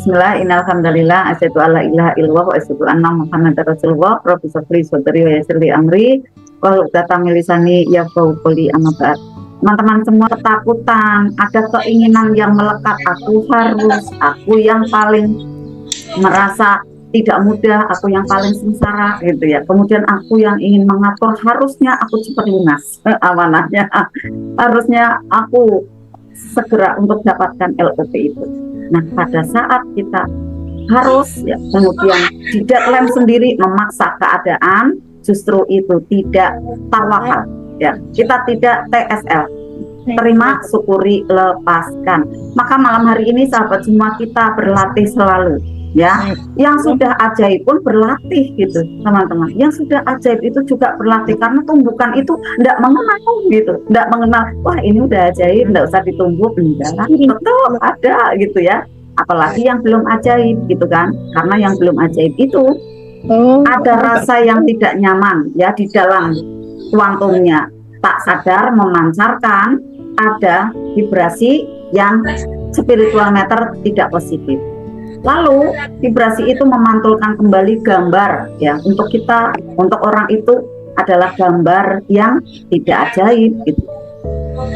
Bismillah, innal hamdalillah, asyhadu alla ilaha illallah wa asyhadu anna Muhammadar Rasulullah. Rabbi sholli shodri wa yassir li amri wa hlul lisani yafqahu qawli, amma ba'd. Teman-teman semua ketakutan, ada keinginan yang melekat, aku yang paling merasa tidak mudah, aku yang paling sengsara gitu ya. Kemudian aku yang ingin mengatur, harusnya aku cepat lunas amanahnya. Harusnya aku segera untuk dapatkan LOP itu. Nah, pada saat kita harus ya, kemudian di deadline sendiri memaksa keadaan, justru itu tidak tawakal ya. Kita tidak TSL, terima, syukuri, lepaskan. Maka malam hari ini sahabat semua, kita berlatih selalu ya. Yang sudah ajaib pun berlatih gitu teman-teman. Yang sudah ajaib itu juga berlatih, karena tumbukan itu tidak mengenal gitu, tidak mengenal wah ini udah ajaib, tidak usah ditumbuk, enggak, betul ada gitu ya. Apalagi yang belum ajaib gitu kan, karena yang belum ajaib itu ada rasa yang tidak nyaman ya di dalam kuantumnya, tak sadar memancarkan ada vibrasi yang spiritual matter tidak positif. Lalu vibrasi itu memantulkan kembali gambar ya untuk kita, untuk orang itu adalah gambar yang tidak ajaib gitu.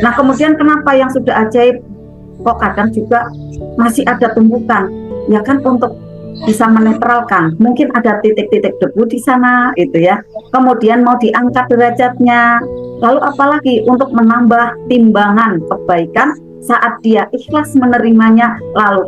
Nah, kemudian kenapa yang sudah ajaib kok kadang juga masih ada tumbukan ya kan, untuk bisa menetralkan, mungkin ada titik-titik debu di sana itu ya, kemudian mau diangkat derajatnya, lalu apalagi untuk menambah timbangan kebaikan saat dia ikhlas menerimanya, lalu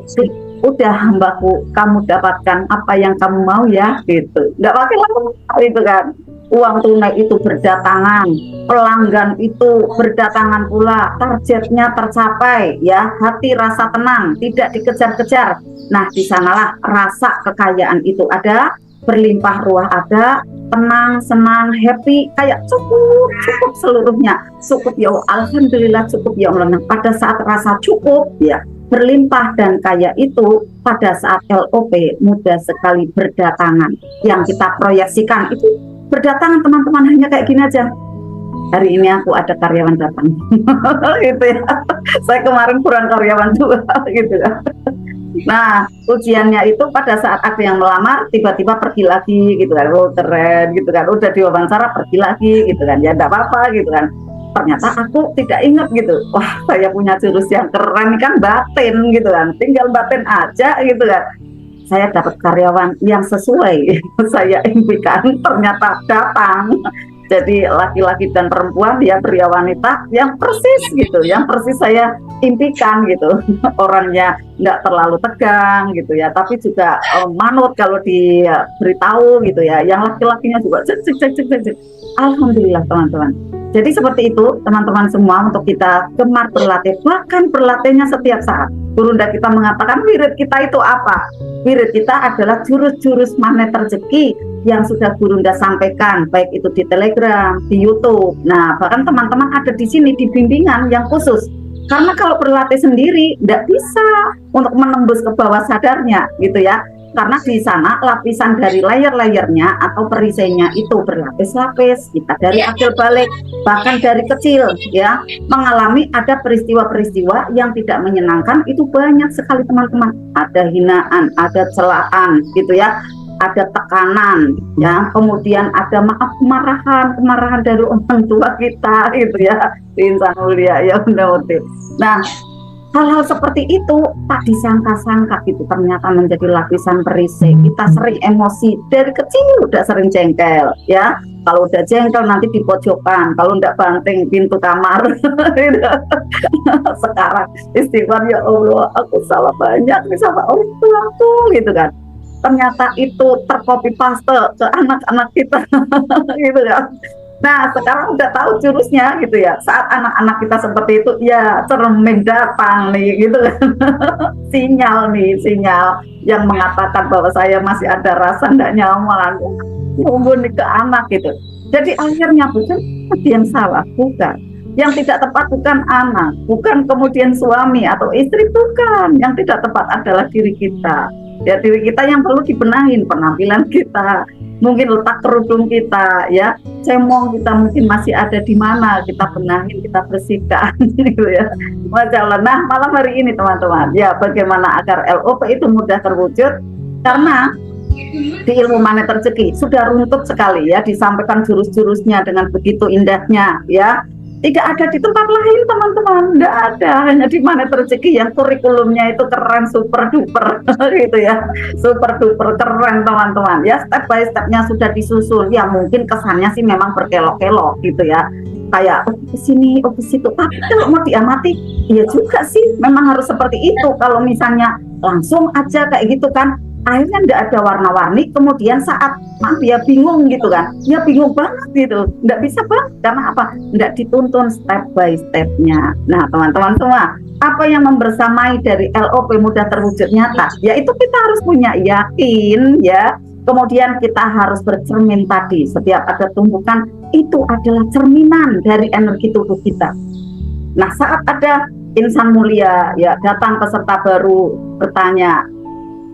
udah hambaku, kamu dapatkan apa yang kamu mau ya gitu, nggak pakai lama itu kan. Uang tunai itu berdatangan, pelanggan itu berdatangan pula, targetnya tercapai ya, hati rasa tenang, tidak dikejar-kejar. Nah, di sanalah rasa kekayaan itu ada, berlimpah ruah ada, tenang, senang, happy, kayak cukup seluruhnya, cukup ya alhamdulillah, cukup ya Allah. Nah, pada saat rasa cukup ya, berlimpah dan kaya itu, pada saat LOP mudah sekali berdatangan. Yang kita proyeksikan itu berdatangan teman-teman, hanya kayak gini aja. Hari ini aku ada karyawan datang gitu ya. Saya kemarin kurang karyawan juga gitu ya. Nah, ujiannya itu pada saat ada yang melamar tiba-tiba pergi lagi gitu kan. Oh keren gitu kan, udah diwawancara pergi lagi gitu kan, ya enggak apa-apa gitu kan. Ternyata aku tidak ingat gitu, wah saya punya jurus yang keren kan, batin gitu kan, tinggal batin aja gitu kan. Saya dapat karyawan yang sesuai saya impikan, ternyata datang. Jadi laki-laki dan perempuan, dia pria wanita yang persis gitu, yang persis saya impikan gitu. Orangnya nggak terlalu tegang gitu ya, tapi juga manut kalau diberitahu gitu ya. Yang laki-lakinya juga cek. Alhamdulillah teman-teman. Jadi seperti itu teman-teman semua, untuk kita gemar berlatih, bahkan berlatihnya setiap saat. Gurunda kita mengatakan wirid kita itu apa? Wirid kita adalah jurus-jurus magnet rezeki yang sudah Gurunda sampaikan, baik itu di Telegram, di YouTube. Nah, bahkan teman-teman ada di sini di bimbingan yang khusus. Karena kalau berlatih sendiri tidak bisa untuk menembus ke bawah sadarnya gitu ya. Karena di sana lapisan dari layer-layernya atau perisainya itu berlapis-lapis. Kita dari akil balik, bahkan dari kecil ya, mengalami ada peristiwa-peristiwa yang tidak menyenangkan itu banyak sekali teman-teman. Ada hinaan, ada celaan gitu ya, ada tekanan ya, kemudian ada kemarahan dari orang tua kita gitu ya, insan mulia ya benar. Nah, hal-hal seperti itu tak disangka-sangka gitu, ternyata menjadi lapisan perisai. Kita sering emosi dari kecil, udah sering jengkel ya. Kalau udah jengkel nanti di pojokan, kalau enggak banting pintu kamar. Sekarang istighfar, ya Allah aku salah banyak nih sama orang tua gitu kan. Ternyata itu tercopy paste ke anak-anak kita gitu kan. Nah, sekarang udah tahu jurusnya gitu ya. Saat anak-anak kita seperti itu, ya cermin datang nih gitu kan. Sinyal yang mengatakan bahwa saya masih ada rasa tidak nyaman. Tunggu nih ke anak gitu. Jadi akhirnya bukan yang salah, bukan. Yang tidak tepat bukan anak, bukan kemudian suami atau istri, bukan. Yang tidak tepat adalah diri kita. Ya, diri kita yang perlu dibenahin, penampilan kita. mungkin letak kerudung kita ya, cemong kita mungkin masih ada di mana, kita benahin, kita bersihkan gitu ya. Masya Allah. Nah, malam hari ini teman-teman, ya bagaimana agar LOP itu mudah terwujud, karena di ilmu magnet rezeki sudah runtut sekali ya, disampaikan jurus-jurusnya dengan begitu indahnya ya. Tidak ada di tempat lain teman-teman, tidak ada, hanya di magnet rezeki yang kurikulumnya itu keren, super duper gitu ya, super duper keren teman-teman ya. Step by stepnya sudah disusun ya, mungkin kesannya sih memang berkelok-kelok gitu ya, kayak ke sini, ke situ, tapi kalau mau diamati ya juga sih memang harus seperti itu. Kalau misalnya langsung aja kayak gitu kan, akhirnya tidak ada warna-warni, kemudian saat maaf ya bingung gitu kan, ya bingung banget gitu, nggak bisa banget, karena apa? Nggak dituntun step by stepnya. Nah teman-teman semua, apa yang membersamai dari LOP mudah terwujud nyata, yaitu kita harus punya yakin ya, kemudian kita harus bercermin tadi, setiap ada tumpukan itu adalah cerminan dari energi tubuh kita. Nah saat ada insan mulia ya datang peserta baru bertanya,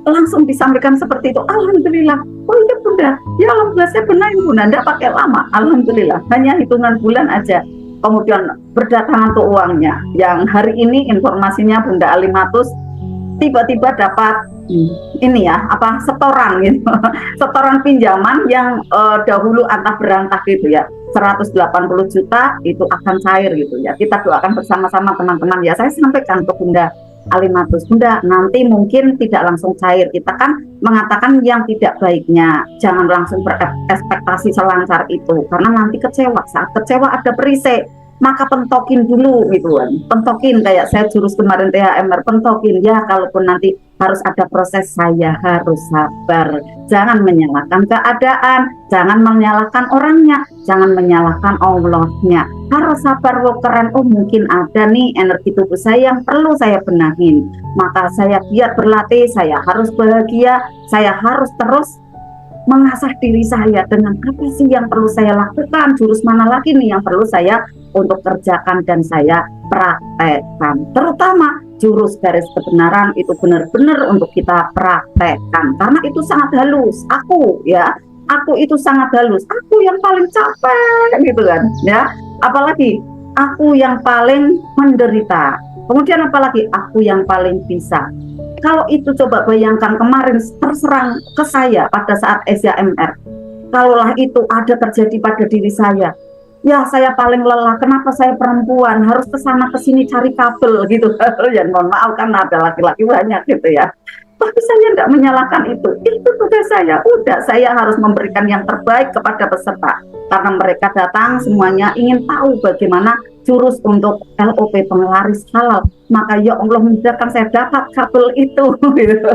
langsung disampaikan seperti itu, alhamdulillah, oh iya bunda, ya alhamdulillah saya benahin bunda, tidak pakai lama, alhamdulillah, hanya hitungan bulan aja. Kemudian berdatangan tuh uangnya, yang hari ini informasinya Bunda Alimatus tiba-tiba dapat ini ya, apa, setoran gitu, setoran pinjaman yang dahulu antah berantah gitu ya, 180 juta itu akan cair gitu ya. Kita doakan bersama-sama teman-teman ya. Saya sampaikan ke Bunda Alimatus, Bunda, nanti mungkin tidak langsung cair. Kita kan mengatakan yang tidak baiknya, jangan langsung berekspektasi selancar itu, karena nanti kecewa. Saat kecewa ada perisai, maka pentokin dulu gitu kan, pentokin kayak saya jurus kemarin THMR, pentokin ya, kalaupun nanti harus ada proses, saya harus sabar, jangan menyalahkan keadaan, jangan menyalahkan orangnya, jangan menyalahkan Allahnya, harus sabar. Wah keren, oh mungkin ada nih energi tubuh saya yang perlu saya benahin, maka saya biar berlatih, saya harus bahagia, saya harus terus mengasah diri saya dengan apa sih yang perlu saya lakukan, jurus mana lagi nih yang perlu saya untuk kerjakan dan saya praktekkan, terutama jurus garis kebenaran itu benar-benar untuk kita praktekkan, karena itu sangat halus. Aku ya, aku itu sangat halus, aku yang paling capek gitu kan ya, apalagi aku yang paling menderita, kemudian apalagi aku yang paling bisa. Kalau itu coba bayangkan kemarin terserang ke saya pada saat SYMR, kalaulah itu ada terjadi pada diri saya, ya saya paling lelah. Kenapa saya perempuan harus kesana kesini cari kabel gitu ya, mohon maaf karena ada laki-laki banyak gitu ya, tapi saya tidak menyalahkan itu tugas saya. Udah, saya harus memberikan yang terbaik kepada peserta, karena mereka datang semuanya ingin tahu bagaimana jurus untuk LOP penglaris halal, maka ya Allah mudahkan saya dapat kabel itu gitu.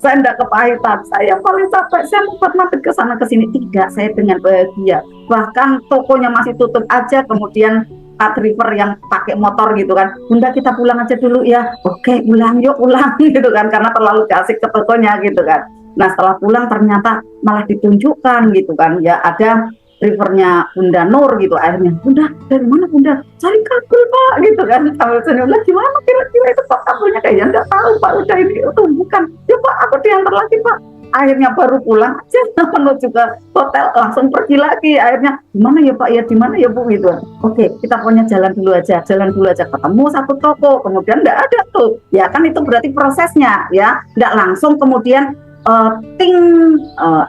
Saya tidak kepahitan, saya paling capek, saya membuat mati ke sana ke sini, tidak, saya dengan bahagia. Bahkan tokonya masih tutup aja, kemudian Kak driver yang pakai motor gitu kan, Bunda kita pulang aja dulu ya, oke pulang yuk pulang gitu kan, karena terlalu asik ke tokonya gitu kan. Nah setelah pulang ternyata malah ditunjukkan gitu kan ya, ada drivernya Bunda Nur gitu, akhirnya Bunda dari mana Bunda, cari kabel Pak gitu kan, sambil senyum lah, gimana kira-kira itu Pak kabelnya, kayaknya nggak tahu Pak, udah ini itu bukan ya Pak, aku diantar lagi Pak. Akhirnya baru pulang aja menuju ke hotel, langsung pergi lagi. Akhirnya gimana ya Pak ya, di mana ya Bu gitu. Oke, kita pokoknya jalan dulu aja, ketemu satu toko, kemudian nggak ada tuh ya kan, itu berarti prosesnya ya, nggak langsung kemudian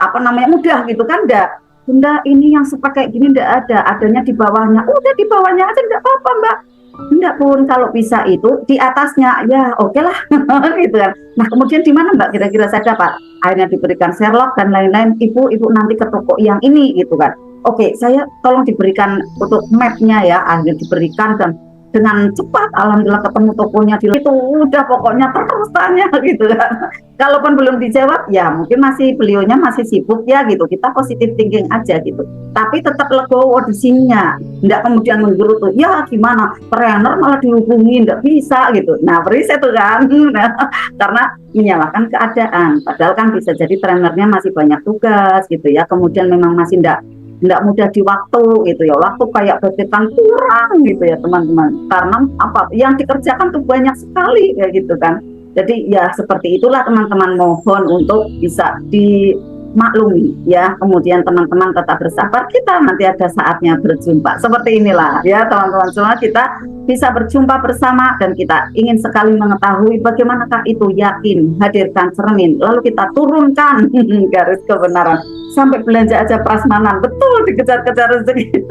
apa namanya mudah gitu kan, nggak. Bunda ini yang sepakai gini nggak ada, adanya di bawahnya, udah di bawahnya aja nggak apa-apa Mbak. Enggak pun, kalau bisa itu di atasnya ya oke lah gitu kan. Nah kemudian di mana Mbak kira-kira saya dapat? Akhirnya diberikan Sherlock dan lain-lain, ibu nanti ke toko yang ini gitu kan. Oke, saya tolong diberikan untuk mapnya ya, akhirnya diberikan dan dengan cepat alhamdulillah ketemu tokonya di itu, udah pokoknya terus tanya gitu kan. Kalaupun belum dijawab ya mungkin beliaunya masih sibuk ya gitu, kita positif thinking aja gitu, tapi tetap legowo di sininya, enggak kemudian menggerutu ya gimana trainer malah dihubungi, enggak bisa gitu. Nah berisik tuh kan karena menyalahkan keadaan, padahal kan bisa jadi trainernya masih banyak tugas gitu ya, kemudian memang masih enggak mudah di waktu gitu ya, waktu kayak bagian kurang gitu ya teman-teman, karena apa yang dikerjakan tuh banyak sekali kayak gitu kan. Jadi ya seperti itulah teman-teman, mohon untuk bisa maklumi ya, kemudian teman-teman tetap bersabar, kita nanti ada saatnya berjumpa seperti inilah ya teman-teman semua, kita bisa berjumpa bersama dan kita ingin sekali mengetahui bagaimanakah itu yakin, hadirkan cermin, lalu kita turunkan garis kebenaran sampai belanja aja prasmanan, betul dikejar-kejar rezeki.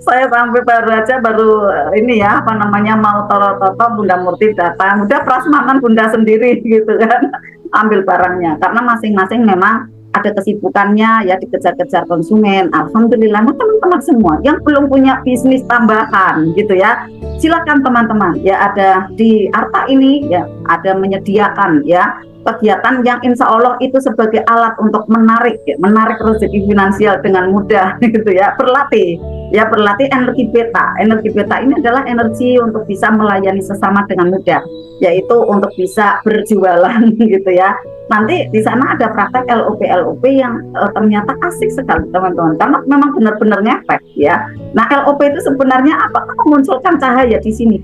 Saya sampai baru ini ya apa namanya mau toto Bunda Murti datang, udah prasmanan Bunda sendiri gitu kan, ambil barangnya karena masing-masing memang ada kesibukannya ya, dikejar-kejar konsumen. Alhamdulillah. Nah teman-teman semua yang belum punya bisnis tambahan gitu ya, silakan teman-teman ya, ada di Arta ini ya, ada menyediakan ya kegiatan yang insya Allah itu sebagai alat untuk menarik rezeki finansial dengan mudah gitu ya, berlatih energi beta. Energi beta ini adalah energi untuk bisa melayani sesama dengan mudah, yaitu untuk bisa berjualan gitu ya. Nanti di sana ada praktek LOP yang ternyata asik sekali teman-teman, karena memang benar-benar ngefek ya. Nah LOP itu sebenarnya apa? Memunculkan cahaya di sini.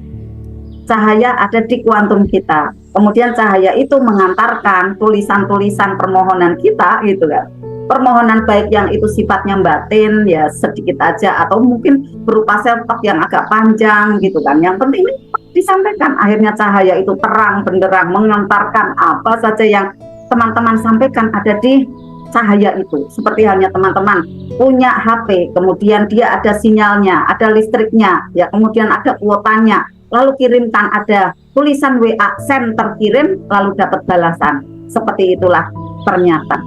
Cahaya ada di kuantum kita, kemudian cahaya itu mengantarkan tulisan-tulisan permohonan kita gitu kan, permohonan baik yang itu sifatnya batin ya sedikit aja, atau mungkin berupa self-talk yang agak panjang gitu kan, yang penting disampaikan, akhirnya cahaya itu terang benderang mengantarkan apa saja yang teman-teman sampaikan ada di cahaya itu. Seperti halnya teman-teman punya HP, kemudian dia ada sinyalnya, ada listriknya ya, kemudian ada kuotanya, lalu kirimkan, ada tulisan WA send terkirim, lalu dapat balasan. Seperti itulah ternyata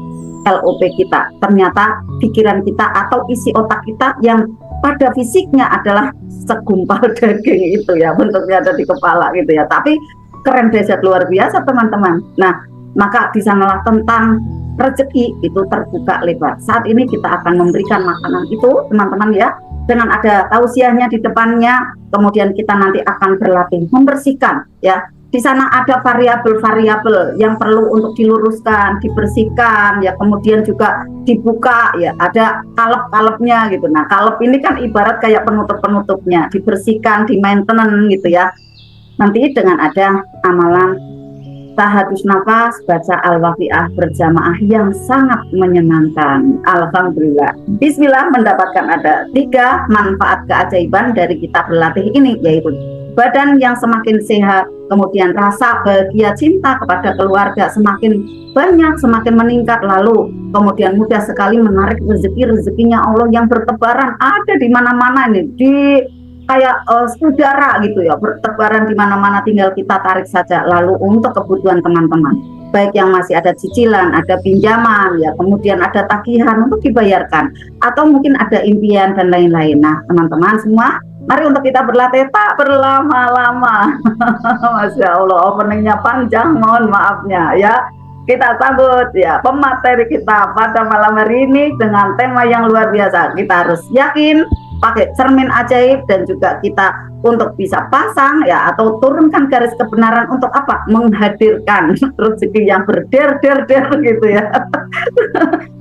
LOP kita, ternyata pikiran kita atau isi otak kita yang pada fisiknya adalah segumpal daging itu ya, bentuknya ada di kepala gitu ya, tapi keren dahsyat luar biasa teman-teman. Nah maka di sanalah tentang rezeki itu terbuka lebar. Saat ini kita akan memberikan makanan itu teman-teman ya, dengan ada tausiahnya di depannya, kemudian kita nanti akan berlatih membersihkan ya. Di sana ada variabel-variabel yang perlu untuk diluruskan, dibersihkan ya, kemudian juga dibuka ya, ada kalep-kalepnya gitu. Nah kalep ini kan ibarat kayak penutup-penutupnya, dibersihkan, di maintenance gitu ya. Nanti dengan ada amalan tahadus nafas, baca al-waqiah berjamaah yang sangat menyenangkan. Alhamdulillah. Bismillah, mendapatkan ada 3 manfaat keajaiban dari kita berlatih ini, yaitu badan yang semakin sehat, kemudian rasa bahagia cinta kepada keluarga semakin banyak, semakin meningkat, lalu kemudian mudah sekali menarik rezekinya Allah yang bertebaran ada di mana-mana ini, di kayak saudara gitu ya, bertebaran di mana-mana, tinggal kita tarik saja. Lalu untuk kebutuhan teman-teman, baik yang masih ada cicilan, ada pinjaman ya, kemudian ada tagihan untuk dibayarkan, atau mungkin ada impian dan lain-lain. Nah teman-teman semua, mari untuk kita berlatih tak berlama-lama. Masya Allah, openingnya panjang, mohon maafnya ya. Kita sambut ya pemateri kita pada malam hari ini dengan tema yang luar biasa. Kita harus yakin, pakai cermin ajaib, dan juga kita untuk bisa pasang ya atau turunkan garis kebenaran untuk apa? Menghadirkan rezeki yang berder-der-der gitu ya.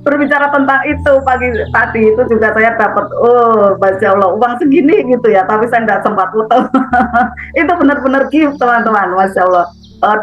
Berbicara tentang itu pagi tadi itu juga saya dapat, oh Masya Allah, uang segini gitu ya, tapi saya nggak sempat foto. Itu benar-benar gift teman-teman, Masya Allah,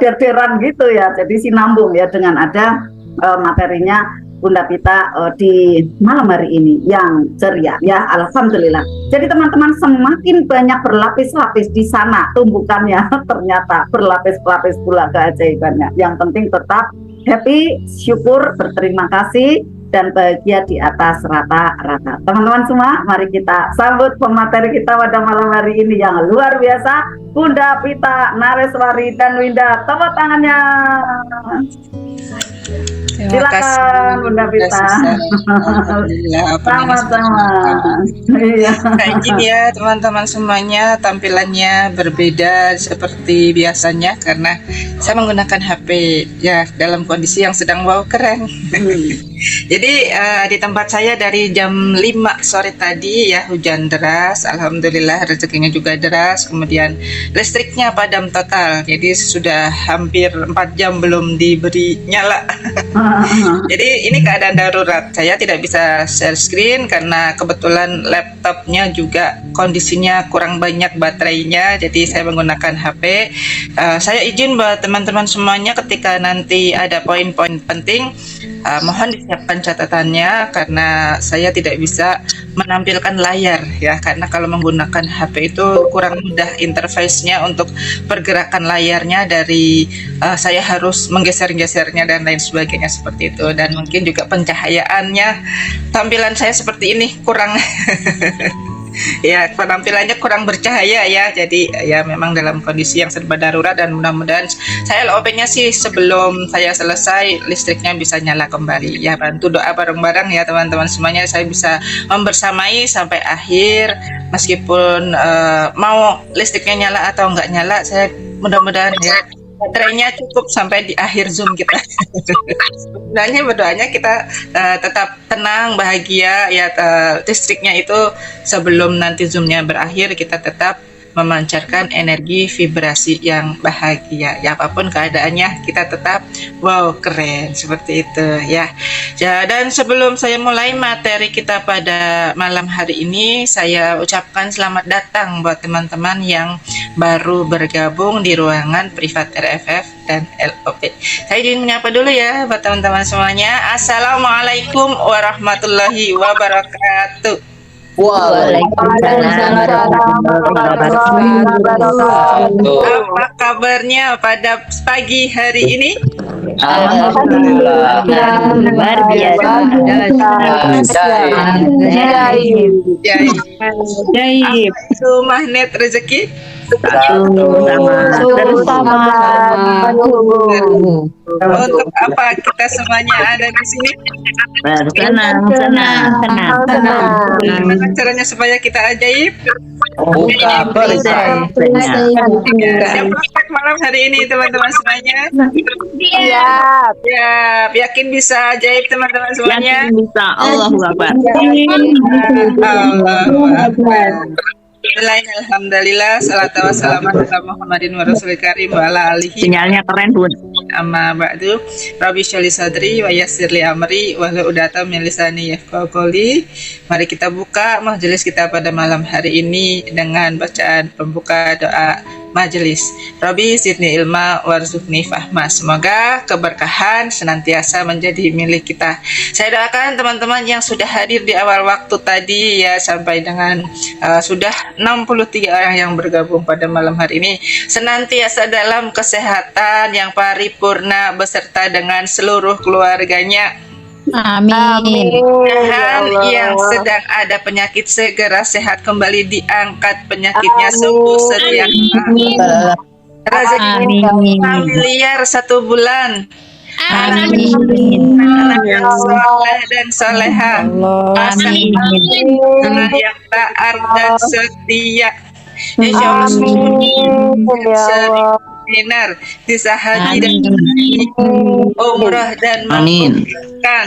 der-deran gitu ya. Jadi sinambung ya dengan ada materinya Bunda Pita di malam hari ini yang ceria ya, alhamdulillah. Jadi teman-teman semakin banyak berlapis-lapis di sana tumbukannya, ternyata berlapis-lapis pula keajaibannya. Yang penting tetap happy, syukur, berterima kasih, dan bahagia di atas rata-rata. Teman-teman semua, mari kita sambut pemateri kita pada malam hari ini yang luar biasa, Bunda Pita Nareswari dan Winda. Tepuk tangannya. Silakan Bunda Pita. Sama-sama. Iya. Kayak gini ya teman-teman semuanya, tampilannya berbeda seperti biasanya karena saya menggunakan HP ya dalam kondisi yang sedang wow keren. Jadi di tempat saya dari jam 5 sore tadi ya hujan deras, alhamdulillah rezekinya juga deras, kemudian listriknya padam total. Jadi sudah hampir 4 jam belum diberi nyala. Jadi ini keadaan darurat. Saya tidak bisa share screen karena kebetulan laptopnya juga kondisinya kurang banyak baterainya, jadi saya menggunakan HP. Saya izin buat teman-teman semuanya ketika nanti ada poin-poin penting, mohon disiapkan catatannya karena saya tidak bisa menampilkan layar ya, karena kalau menggunakan HP itu kurang mudah interface-nya untuk pergerakan layarnya dari saya harus menggeser-gesernya dan lain sebagainya seperti itu, dan mungkin juga pencahayaannya tampilan saya seperti ini kurang ya, penampilannya kurang bercahaya ya, jadi ya memang dalam kondisi yang serba darurat, dan mudah-mudahan saya LOP-nya sih sebelum saya selesai listriknya bisa nyala kembali ya. Bantu doa bareng-bareng ya teman-teman semuanya, saya bisa membersamai sampai akhir meskipun mau listriknya nyala atau nggak nyala, saya mudah-mudahan ya baterainya cukup sampai di akhir Zoom kita. Sebenarnya berdoanya kita tetap tenang, bahagia ya, listriknya itu sebelum nanti Zoom-nya berakhir kita tetap memancarkan energi vibrasi yang bahagia ya, apapun keadaannya kita tetap wow keren seperti itu ya. Dan sebelum saya mulai materi kita pada malam hari ini, saya ucapkan selamat datang buat teman-teman yang baru bergabung di ruangan privat RFF dan LOP. Saya izin menyapa dulu ya buat teman-teman semuanya. Assalamualaikum warahmatullahi wabarakatuh. Waalaikumsalam warahmatullahi wabarakatuh. Apa kabarnya pada pagi hari ini? Alhamdulillah. Luar biasa. Apa itu magnet rezeki? Untuk apa kita semuanya ada di sini? Senang. Gimana caranya supaya kita ajaib? Buka bersama. Siap praktek malam hari ini teman-teman semuanya? Siap. Siap. Yakin bisa ajaib teman-teman semuanya? Bisa. Allahu Akbar. Allahu Akbar. Alhamdulillah, salatu wassalamu ala Muhammadin wa rasulil karim wa ala alihi. Sinyalnya keren, Bun. Amma ba'du, Rabbi sholli sadri wa yassir li amri wa hlul 'uqdatam min lisani yafqahu qawli. Mari kita buka majelis kita pada malam hari ini dengan bacaan pembuka doa majelis. Rabbi zidni ilma warzuqni fahma. Semoga keberkahan senantiasa menjadi milik kita. Saya doakan teman-teman yang sudah hadir di awal waktu tadi ya, sampai dengan sudah 63 orang yang bergabung pada malam hari ini, senantiasa dalam kesehatan yang paripurna beserta dengan seluruh keluarganya. Amin. Mudah-mudahan yang sedang ada penyakit segera sehat kembali, diangkat penyakitnya, sembuh setiap rezeki familiar 1 bulan. Amin. Anak yang soleh dan soleha, anak yang taat dan setia, insya Allah benar bisa haji dan umrah dan mengumpulkan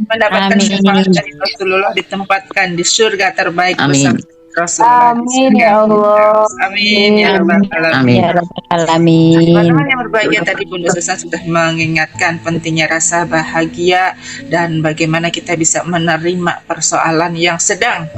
mendapatkan syafaat dari Rasulullah, ditempatkan di surga terbaik bersama Rasulullah. Amin ya Allah. Amin ya rabbal alamin. Ya Rabbal alamin. Teman-teman yang berbahagia, tadi Bunda Susan sudah mengingatkan pentingnya rasa bahagia dan bagaimana kita bisa menerima persoalan yang sedang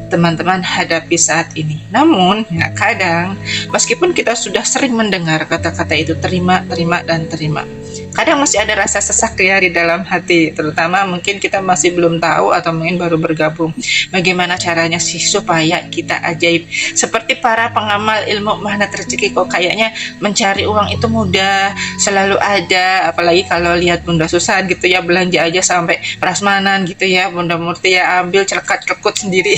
teman-teman hadapi saat ini. Namun, ya, kadang meskipun kita sudah sering mendengar kata-kata itu terima, dan terima, kadang masih ada rasa sesak ya di dalam hati, terutama mungkin kita masih belum tahu atau mungkin baru bergabung. Bagaimana caranya sih supaya kita ajaib seperti para pengamal ilmu magnet rezeki? Kok kayaknya mencari uang itu mudah, selalu ada, apalagi kalau lihat Bunda Susan gitu ya, belanja aja sampai prasmanan gitu ya, Bunda Murti ya ambil celekat-cekut sendiri.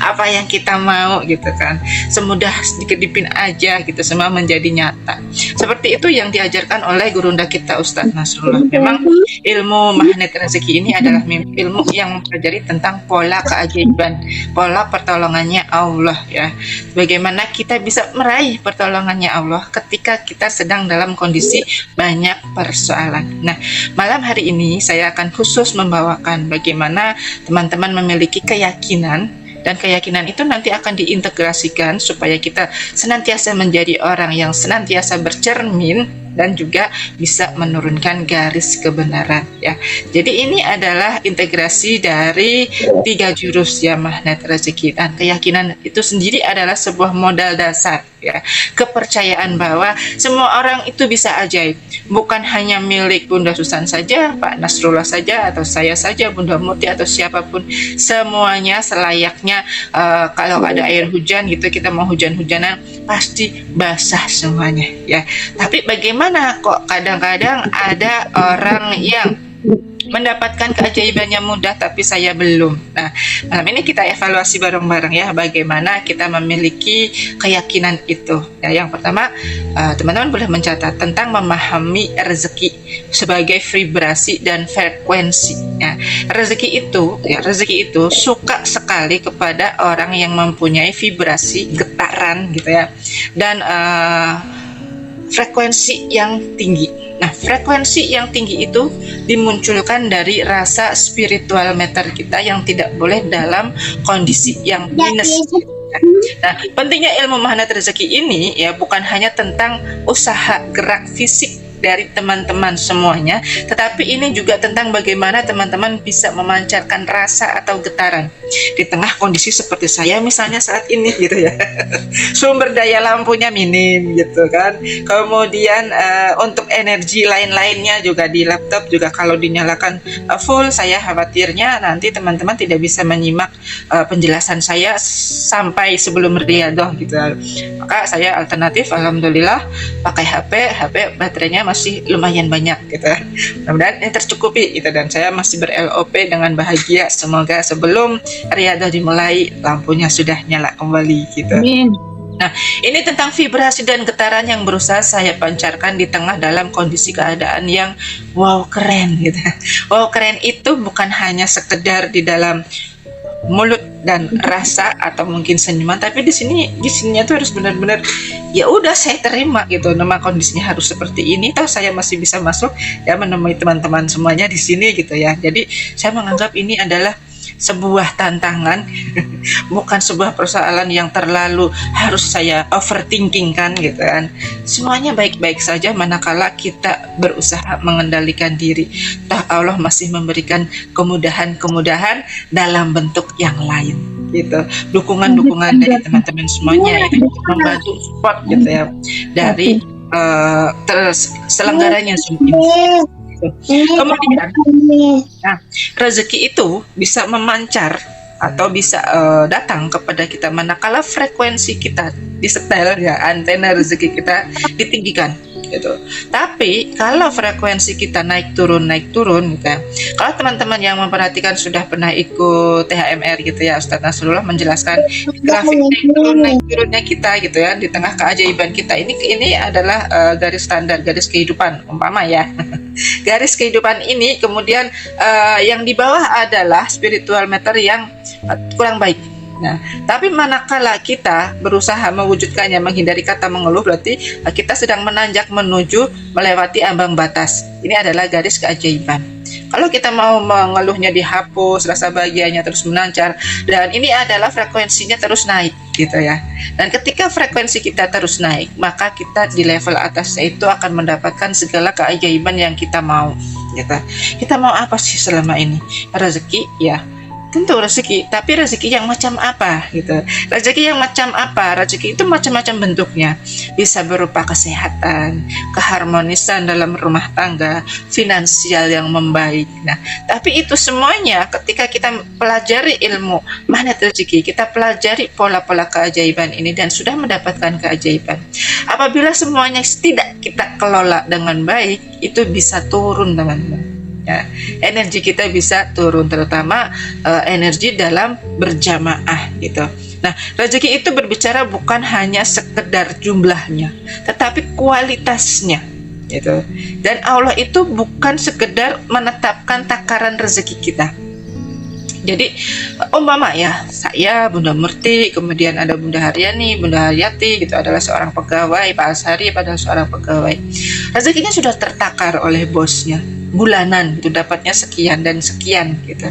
Apa yang kita mau gitu kan, semudah dikedipin aja gitu, semua menjadi nyata. Seperti itu yang diajarkan oleh gurunda kita Ustadz Nasrullah. Memang ilmu magnet rezeki ini adalah ilmu yang mempelajari tentang pola keajaiban, pola pertolongannya Allah ya. Bagaimana kita bisa meraih pertolongannya Allah ketika kita sedang dalam kondisi banyak persoalan. Nah, malam hari ini saya akan khusus membawakan bagaimana teman-teman memiliki keyakinan, dan keyakinan itu nanti akan diintegrasikan supaya kita senantiasa menjadi orang yang senantiasa bercermin dan juga bisa menurunkan garis kebenaran ya. Jadi ini adalah integrasi dari 3 jurus ya, magnet rezeki, dan keyakinan itu sendiri adalah sebuah modal dasar ya, kepercayaan bahwa semua orang itu bisa ajaib, bukan hanya milik Bunda Susan saja, Pak Nasrullah saja, atau saya saja, Bunda Murti, atau siapapun. Semuanya selayaknya kalau ada air hujan gitu, kita mau hujan-hujanan pasti basah semuanya ya. Tapi bagaimana kok kadang-kadang ada orang yang mendapatkan keajaibannya mudah tapi saya belum. Nah, malam ini kita evaluasi bareng-bareng ya, bagaimana kita memiliki keyakinan itu. Ya, yang pertama, teman-teman boleh mencatat tentang memahami rezeki sebagai vibrasi dan frekuensi. Ya, rezeki itu suka sekali kepada orang yang mempunyai vibrasi getaran gitu ya, dan frekuensi yang tinggi. Nah, frekuensi yang tinggi itu dimunculkan dari rasa spiritual meter kita yang tidak boleh dalam kondisi yang minus. Nah, pentingnya ilmu magnet rezeki ini ya bukan hanya tentang usaha gerak fisik dari teman-teman semuanya, tetapi ini juga tentang bagaimana teman-teman bisa memancarkan rasa atau getaran di tengah kondisi seperti saya misalnya saat ini gitu ya. Sumber daya lampunya minim gitu kan, kemudian untuk energi lain-lainnya juga di laptop juga kalau dinyalakan full, saya khawatirnya nanti teman-teman tidak bisa menyimak penjelasan saya sampai sebelum riadoh gitu. Maka saya alternatif, alhamdulillah, pakai HP baterainya masih lumayan banyak gitu. Mudah-mudahan ini tercukupi gitu, dan saya masih ber-LOP dengan bahagia. Semoga sebelum riadah dimulai lampunya sudah nyala kembali gitu. Amin. Nah, ini tentang vibrasi dan getaran yang berusaha saya pancarkan di tengah dalam kondisi keadaan yang wow keren gitu. Wow keren itu bukan hanya sekedar di dalam mulut dan rasa atau mungkin senyuman, tapi di sininya tuh harus benar-benar ya udah saya terima gitu, nama kondisinya harus seperti ini, toh saya masih bisa masuk ya menemui teman-teman semuanya di sini gitu ya. Jadi saya menganggap ini adalah sebuah tantangan, bukan sebuah persoalan yang terlalu harus saya overthinking kan gitu kan. Semuanya baik-baik saja manakala kita berusaha mengendalikan diri. Toh Allah masih memberikan kemudahan-kemudahan dalam bentuk yang lain gitu. Dukungan-dukungan dari teman-teman semuanya itu membantu support gitu ya dari terselenggaranya Zoom ini. Kemudian, nah, rezeki itu bisa memancar atau bisa datang kepada kita manakala frekuensi kita disetel ya, antena rezeki kita ditinggikan gitu. Tapi kalau frekuensi kita naik turun gitu ya. Kalau teman-teman yang memperhatikan sudah pernah ikut THMR gitu ya, Ustadz Nasrullah menjelaskan grafik naik turunnya kita gitu ya, di tengah keajaiban kita. Ini adalah garis standar, garis kehidupan umpama ya. Garis kehidupan ini kemudian yang di bawah adalah spiritual meter yang kurang baik. Nah, tapi manakala kita berusaha mewujudkannya, menghindari kata mengeluh, berarti kita sedang menanjak menuju melewati ambang batas. Ini adalah garis keajaiban. Kalau kita mau mengeluhnya dihapus, rasa bahagianya terus menancar, dan ini adalah frekuensinya terus naik gitu ya. Dan ketika frekuensi kita terus naik, maka kita di level atas itu akan mendapatkan segala keajaiban yang kita mau gitu. Kita mau apa sih selama ini? Rezeki ya. Tentu rezeki, tapi rezeki yang macam apa gitu. Rezeki yang macam apa? Rezeki itu macam-macam bentuknya. Bisa berupa kesehatan, keharmonisan dalam rumah tangga, finansial yang membaik. Nah, tapi itu semuanya ketika kita pelajari ilmu magnet rezeki, kita pelajari pola-pola keajaiban ini dan sudah mendapatkan keajaiban. Apabila semuanya tidak kita kelola dengan baik, itu bisa turun teman-teman. Ya, energi kita bisa turun, terutama energi dalam berjamaah gitu. Nah, rezeki itu berbicara bukan hanya sekedar jumlahnya, tetapi kualitasnya gitu. Dan Allah itu bukan sekedar menetapkan takaran rezeki kita. Jadi umpama ya, saya Bunda Murti, kemudian ada Bunda Haryani, Bunda Haryati gitu, adalah seorang pegawai, Pak Asari adalah seorang pegawai. Rezekinya sudah tertakar oleh bosnya, bulanan itu dapatnya sekian dan sekian gitu.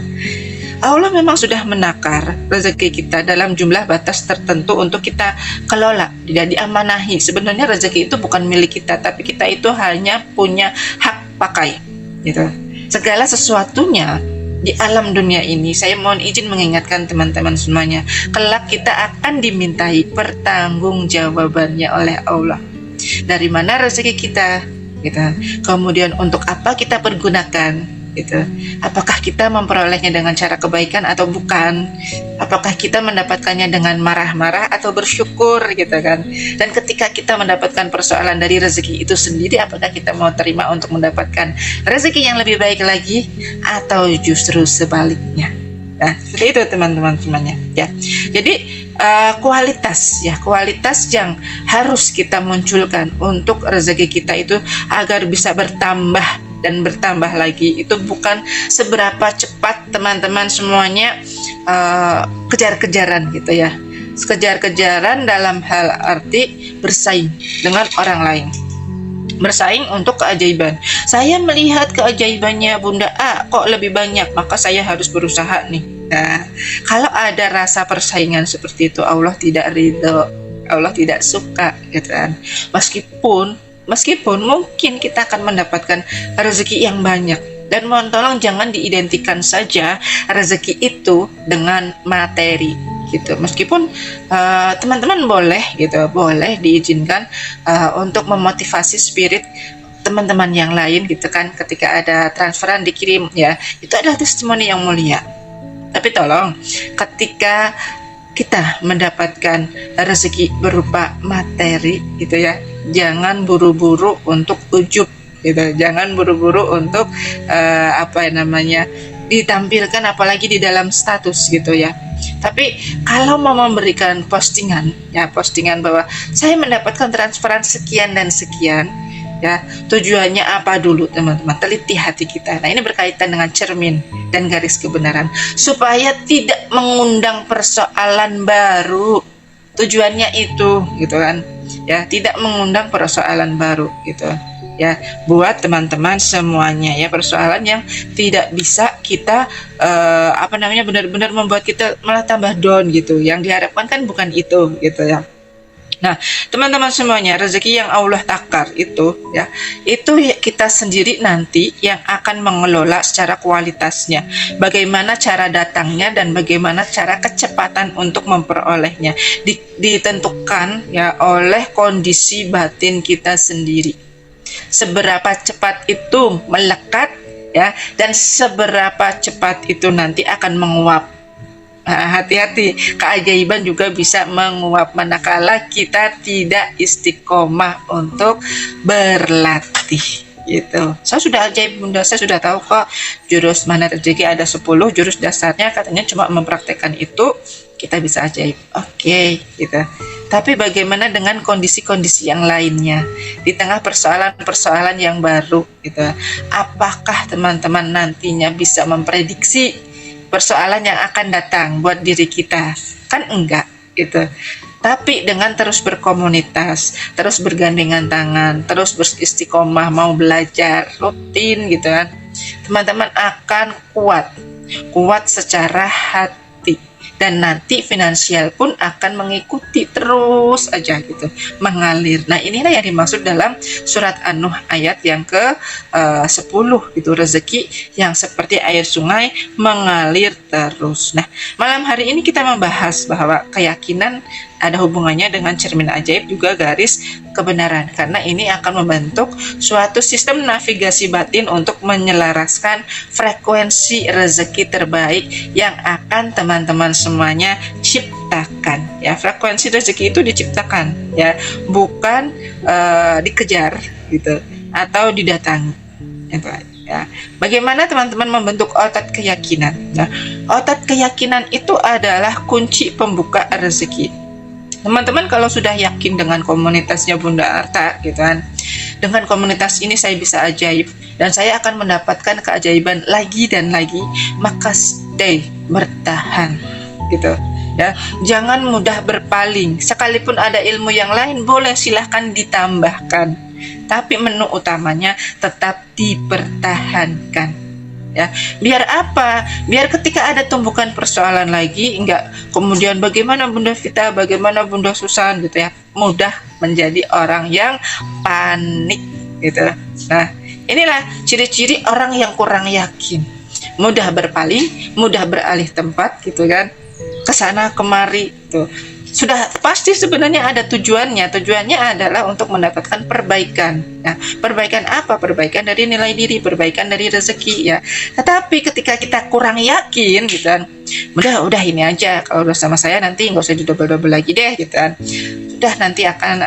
Allah memang sudah menakar rezeki kita dalam jumlah batas tertentu untuk kita kelola, tidak diamanahi. Sebenarnya rezeki itu bukan milik kita, tapi kita itu hanya punya hak pakai, gitu. Segala sesuatunya di alam dunia ini, saya mohon izin mengingatkan teman-teman semuanya, kelak kita akan dimintai pertanggungjawabannya oleh Allah. Dari mana rezeki kita, gitu. Kemudian untuk apa kita pergunakan, gitu. Apakah kita memperolehnya dengan cara kebaikan atau bukan? Apakah kita mendapatkannya dengan marah-marah atau bersyukur, gitu kan? Dan ketika kita mendapatkan persoalan dari rezeki itu sendiri, apakah kita mau terima untuk mendapatkan rezeki yang lebih baik lagi atau justru sebaliknya? Nah, seperti itu teman-teman semuanya, ya. Jadi kualitas yang harus kita munculkan untuk rezeki kita itu agar bisa bertambah dan bertambah lagi, itu bukan seberapa cepat teman-teman semuanya kejar-kejaran, gitu ya. Kejar-kejaran dalam hal arti bersaing dengan orang lain, bersaing untuk keajaiban. Saya melihat keajaibannya Bunda A kok lebih banyak, maka saya harus berusaha nih. Nah, kalau ada rasa persaingan seperti itu, Allah tidak ridho, Allah tidak suka, gitu kan. Meskipun mungkin kita akan mendapatkan rezeki yang banyak, dan mohon tolong jangan diidentikan saja rezeki itu dengan materi, gitu. Meskipun teman-teman boleh diizinkan untuk memotivasi spirit teman-teman yang lain, gitu kan, ketika ada transferan dikirim, ya, itu adalah testimoni yang mulia. Tapi tolong, ketika kita mendapatkan rezeki berupa materi, gitu ya, jangan buru-buru untuk ujub, gitu. Jangan buru-buru untuk ditampilkan, apalagi di dalam status, gitu ya. Tapi kalau mau memberikan postingan bahwa saya mendapatkan transferan sekian dan sekian, ya, tujuannya apa dulu teman-teman, teliti hati kita. Nah, ini berkaitan dengan cermin dan garis kebenaran, supaya tidak mengundang persoalan baru. Tujuannya itu, gitu kan, ya, tidak mengundang persoalan baru, gitu ya, buat teman-teman semuanya, ya. Persoalan yang tidak bisa kita benar-benar membuat kita malah tambah down, gitu. Yang diharapkan kan bukan itu, gitu ya. Nah, teman-teman semuanya, rezeki yang Allah takar itu, ya, itu kita sendiri nanti yang akan mengelola secara kualitasnya. Bagaimana cara datangnya dan bagaimana cara kecepatan untuk memperolehnya ditentukan, ya, oleh kondisi batin kita sendiri. Seberapa cepat itu melekat, ya, dan seberapa cepat itu nanti akan menguap. Hati-hati, keajaiban juga bisa menguap manakala kita tidak istiqomah untuk berlatih, gitu. Saya sudah ajaib Bunda, saya sudah tahu kok jurus mana rezeki ada 10 jurus dasarnya, katanya cuma mempraktekkan itu kita bisa ajaib. Oke, gitu. Tapi bagaimana dengan kondisi-kondisi yang lainnya di tengah persoalan-persoalan yang baru, gitu. Apakah teman-teman nantinya bisa memprediksi persoalan yang akan datang buat diri kita? Kan enggak, gitu. Tapi dengan terus berkomunitas, terus bergandengan tangan, terus beristiqomah, mau belajar rutin, gitu kan, teman-teman akan kuat secara hati, dan nanti finansial pun akan mengikuti terus aja, gitu, mengalir. Nah, inilah yang dimaksud dalam surat An-Nuh ayat yang ke-10, gitu, rezeki yang seperti air sungai mengalir terus. Nah, malam hari ini kita membahas bahwa keyakinan ada hubungannya dengan cermin ajaib, juga garis kebenaran, karena ini akan membentuk suatu sistem navigasi batin untuk menyelaraskan frekuensi rezeki terbaik yang akan teman-teman semuanya ciptakan, ya. Frekuensi rezeki itu diciptakan, ya, bukan dikejar, gitu, atau didatangi, ya. Bagaimana teman-teman membentuk otot keyakinan? Nah, otot keyakinan itu adalah kunci pembuka rezeki. Teman-teman kalau sudah yakin dengan komunitasnya Bunda Arta, gitu kan, dengan komunitas ini saya bisa ajaib dan saya akan mendapatkan keajaiban lagi dan lagi, maka stay, bertahan, gitu, ya. Jangan mudah berpaling. Sekalipun ada ilmu yang lain, boleh silahkan ditambahkan, tapi menu utamanya tetap dipertahankan, Ya, biar apa? Biar ketika ada tumbukan persoalan lagi, enggak kemudian bagaimana Bunda Vita, bagaimana Bunda Susan gitu ya, mudah menjadi orang yang panik gitu. Nah, inilah ciri-ciri orang yang kurang yakin, mudah berpaling, mudah beralih tempat gitu kan, kesana kemari tuh. Sudah pasti sebenarnya ada tujuannya. Tujuannya adalah untuk mendapatkan perbaikan. Nah, perbaikan apa? Perbaikan dari nilai diri, perbaikan dari rezeki ya. Tetapi ketika kita kurang yakin gitu kan, udah ini aja, kalau udah sama saya nanti nggak usah didobel-dobel lagi deh gitu kan. Sudah nanti akan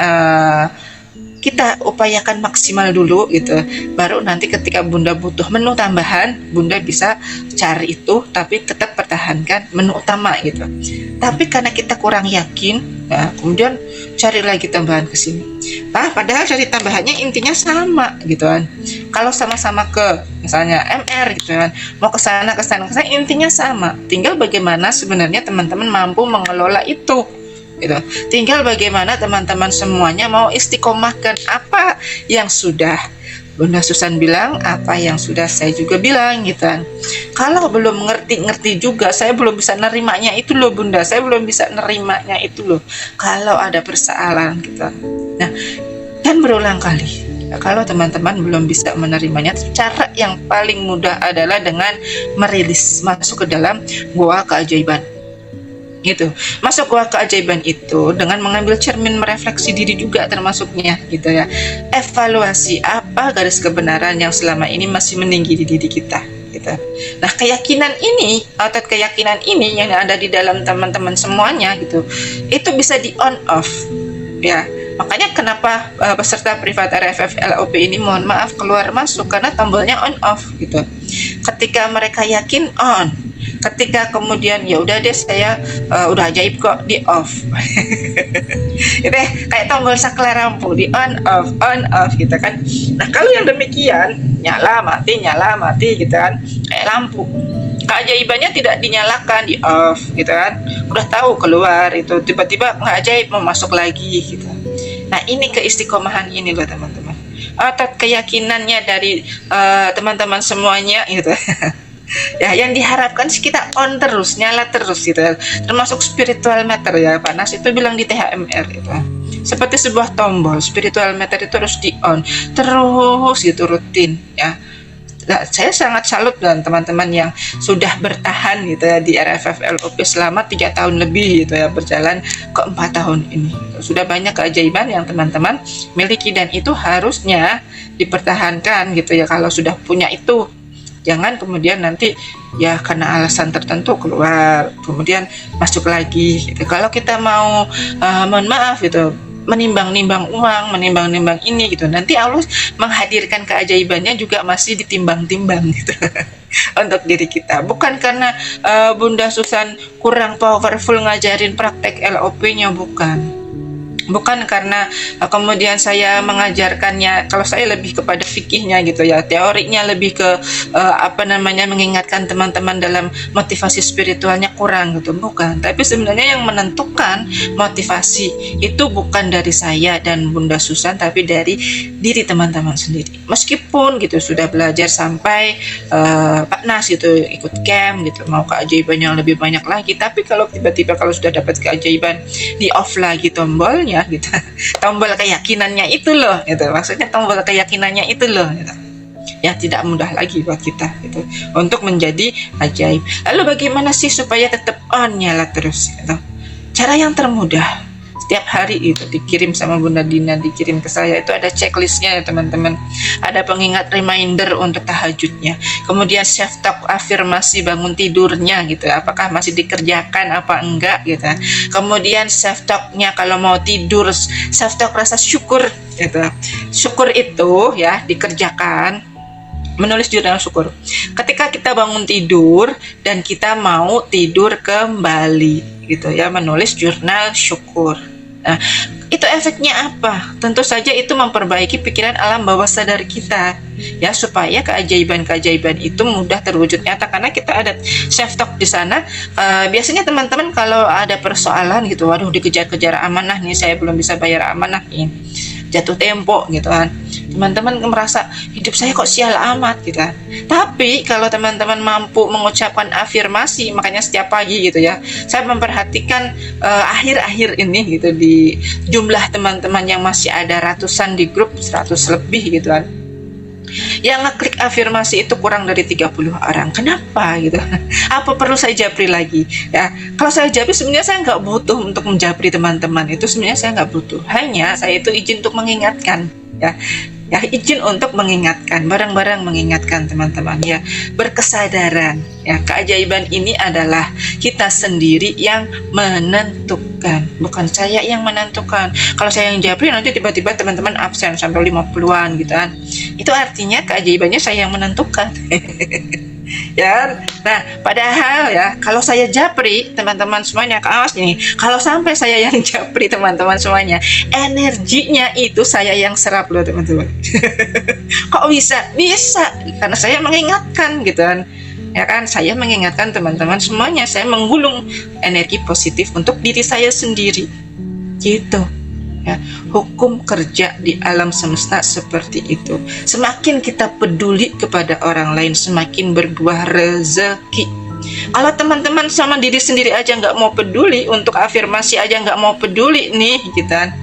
kita upayakan maksimal dulu gitu, baru nanti ketika Bunda butuh menu tambahan, Bunda bisa cari itu, tapi tetap pertahankan menu utama gitu. Tapi karena kita kurang yakin, ya, kemudian cari lagi tambahan ke sini. Nah, padahal cari tambahannya intinya sama gitu kan. Kalau sama-sama ke misalnya MR gitu kan, mau ke sana intinya sama. Tinggal bagaimana sebenarnya teman-teman mampu mengelola itu. Gitu. Tinggal bagaimana teman-teman semuanya mau istiqomahkan apa yang sudah Bunda Susan bilang, apa yang sudah saya juga bilang gitu kan. Kalau belum ngerti juga, saya belum bisa nerimanya itu loh Bunda, saya belum bisa nerimanya itu loh kalau ada persoalan gitu. Nah, dan berulang kali, kalau teman-teman belum bisa menerimanya, cara yang paling mudah adalah dengan merilis, masuk ke dalam gua keajaiban gitu. Masuk gua keajaiban itu dengan mengambil cermin, merefleksi diri juga termasuknya gitu ya. Evaluasi apa garis kebenaran yang selama ini masih meninggi di diri kita gitu. Nah, keyakinan ini, otot keyakinan ini yang ada di dalam teman-teman semuanya gitu, itu bisa di on off ya. Makanya kenapa peserta privat RFF LOP ini mohon maaf keluar masuk, karena tombolnya on off gitu. Ketika mereka yakin on, ketika kemudian ya udah deh saya udah ajaib kok, di off. Itu kayak tombol saklar lampu, di on off gitu kan. Nah, kalau yang demikian nyala mati gitu kan, kayak lampu. Keajaibannya tidak dinyalakan, di off gitu kan. Udah tahu keluar itu, tiba-tiba nggak ajaib mau masuk lagi gitu. Nah, ini keistiqomahan ini loh teman-teman. Otot keyakinannya dari teman-teman semuanya gitu. Ya, yang diharapkan sih kita on terus, nyala terus gitu. Termasuk spiritual meter ya, Pak Nas itu bilang di THMR gitu. Seperti sebuah tombol, spiritual meter itu harus di on terus gitu, rutin ya. Nah, saya sangat salut dengan teman-teman yang sudah bertahan gitu ya di RFF LOP selama 3 tahun lebih gitu ya, berjalan ke 4 tahun ini. Sudah banyak keajaiban yang teman-teman miliki, dan itu harusnya dipertahankan gitu ya. Kalau sudah punya itu, jangan kemudian nanti ya karena alasan tertentu keluar, kemudian masuk lagi gitu. Kalau kita mau mohon maaf gitu, menimbang-nimbang uang, menimbang-nimbang ini gitu, nanti Allah menghadirkan keajaibannya juga masih ditimbang-timbang gitu. Untuk diri kita, bukan karena Bunda Susan kurang powerful ngajarin praktek LOP-nya, bukan karena kemudian saya mengajarkannya, kalau saya lebih kepada fikihnya gitu ya, teorinya lebih ke mengingatkan teman-teman dalam motivasi spiritualnya kurang gitu, bukan. Tapi sebenarnya yang menentukan motivasi itu bukan dari saya dan Bunda Susan, tapi dari diri teman-teman sendiri. Meskipun gitu sudah belajar sampai Pak Nas gitu, ikut camp gitu, mau keajaiban yang lebih banyak lagi, tapi kalau tiba-tiba kalau sudah dapat keajaiban, di off lagi tombolnya gitu. Tombol keyakinannya itu loh gitu. Maksudnya tombol keyakinannya itu loh gitu. Ya, tidak mudah lagi buat kita gitu untuk menjadi ajaib. Lalu bagaimana sih supaya tetap on, nyala terus gitu? Cara yang termudah, setiap hari itu dikirim sama Bunda Dina, dikirim ke saya, itu ada checklistnya ya teman-teman. Ada pengingat reminder untuk tahajudnya, kemudian self talk, afirmasi bangun tidurnya gitu, apakah masih dikerjakan apa enggak gitu. Kemudian self talknya kalau mau tidur, self talk rasa syukur gitu. Syukur itu ya dikerjakan, menulis jurnal syukur ketika kita bangun tidur dan kita mau tidur kembali gitu ya, menulis jurnal syukur. Nah, itu efeknya apa? Tentu saja itu memperbaiki pikiran alam bawah sadar kita ya, supaya keajaiban-keajaiban itu mudah terwujud nyata, karena kita ada self talk di sana. Biasanya teman-teman kalau ada persoalan gitu, waduh dikejar-kejar amanah nih, saya belum bisa bayar amanah nih, jatuh tempo gitu kan. Teman-teman merasa hidup saya kok sial amat gitu kan. Tapi kalau teman-teman mampu mengucapkan afirmasi, makanya setiap pagi gitu ya, saya memperhatikan akhir-akhir ini gitu di jumlah teman-teman yang masih ada ratusan di grup, 100 lebih gitu kan. Yang ngeklik afirmasi itu kurang dari 30 orang. Kenapa gitu? Apa perlu saya japri lagi? Ya, kalau saya japri sebenarnya saya nggak butuh untuk menjapri teman-teman. Itu sebenarnya saya nggak butuh. Hanya saya itu izin untuk mengingatkan. Ya, izin untuk mengingatkan, bareng-bareng mengingatkan teman-teman ya, berkesadaran. Ya, keajaiban ini adalah kita sendiri yang menentukan, bukan saya yang menentukan. Kalau saya yang japri nanti tiba-tiba teman-teman absen sampai 50-an gitu kan. Itu artinya keajaibannya saya yang menentukan. Ya, nah padahal ya kalau saya japri teman-teman semuanya, awas nih, kalau sampai saya yang japri teman-teman semuanya, energinya itu saya yang serap loh teman-teman. Kok bisa? Bisa karena saya mengingatkan gitu kan. Ya kan, saya mengingatkan teman-teman semuanya, saya menggulung energi positif untuk diri saya sendiri gitu ya. Hukum kerja di alam semesta seperti itu. Semakin kita peduli kepada orang lain, semakin berbuah rezeki. Kalau teman-teman sama diri sendiri aja nggak mau peduli, untuk afirmasi aja nggak mau peduli nih gitu kan,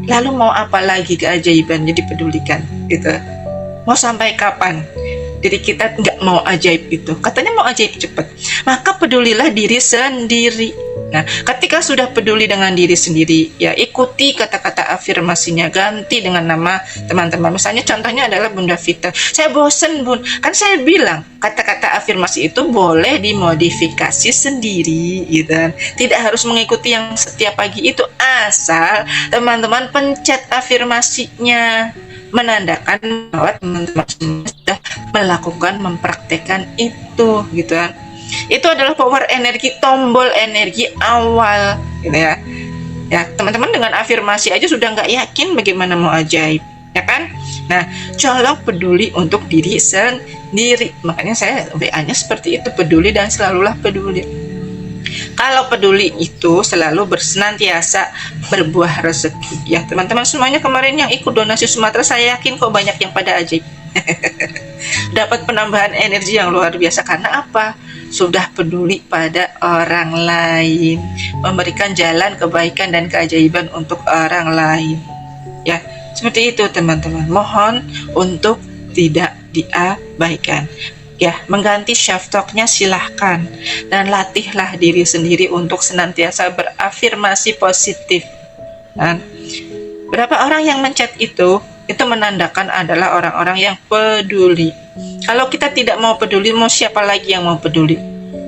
lalu mau apa lagi keajaibannya dipedulikan gitu? Mau sampai kapan diri kita nggak mau ajaib itu? Katanya mau ajaib cepat, maka pedulilah diri sendiri. Nah, ketika sudah peduli dengan diri sendiri, ya ikuti kata-kata afirmasinya, ganti dengan nama teman-teman. Misalnya contohnya adalah Bunda Vita. Saya bosen Bun, kan saya bilang kata-kata afirmasi itu boleh dimodifikasi sendiri gitu kan. Tidak harus mengikuti yang setiap pagi itu, asal teman-teman pencet afirmasinya, menandakan bahwa teman-teman sudah melakukan, mempraktekkan itu gitu kan. Itu adalah power energi, tombol energi awal gitu ya. Ya, teman-teman dengan afirmasi aja sudah nggak yakin, bagaimana mau ajaib, ya kan? Nah, colok peduli untuk diri sendiri. Makanya saya WA-nya seperti itu, peduli dan selalulah peduli. Kalau peduli itu selalu bersenantiasa berbuah rezeki. Ya, teman-teman semuanya kemarin yang ikut donasi Sumatera, saya yakin kok banyak yang pada ajaib. Dapat penambahan energi yang luar biasa. Karena apa? Sudah peduli pada orang lain, memberikan jalan kebaikan dan keajaiban untuk orang lain. Ya, seperti itu teman-teman. Mohon untuk tidak diabaikan. Ya, mengganti self talk-nya silahkan, dan latihlah diri sendiri untuk senantiasa berafirmasi positif. Dan berapa orang yang mencet itu menandakan adalah orang-orang yang peduli. Kalau kita tidak mau peduli, mau siapa lagi yang mau peduli?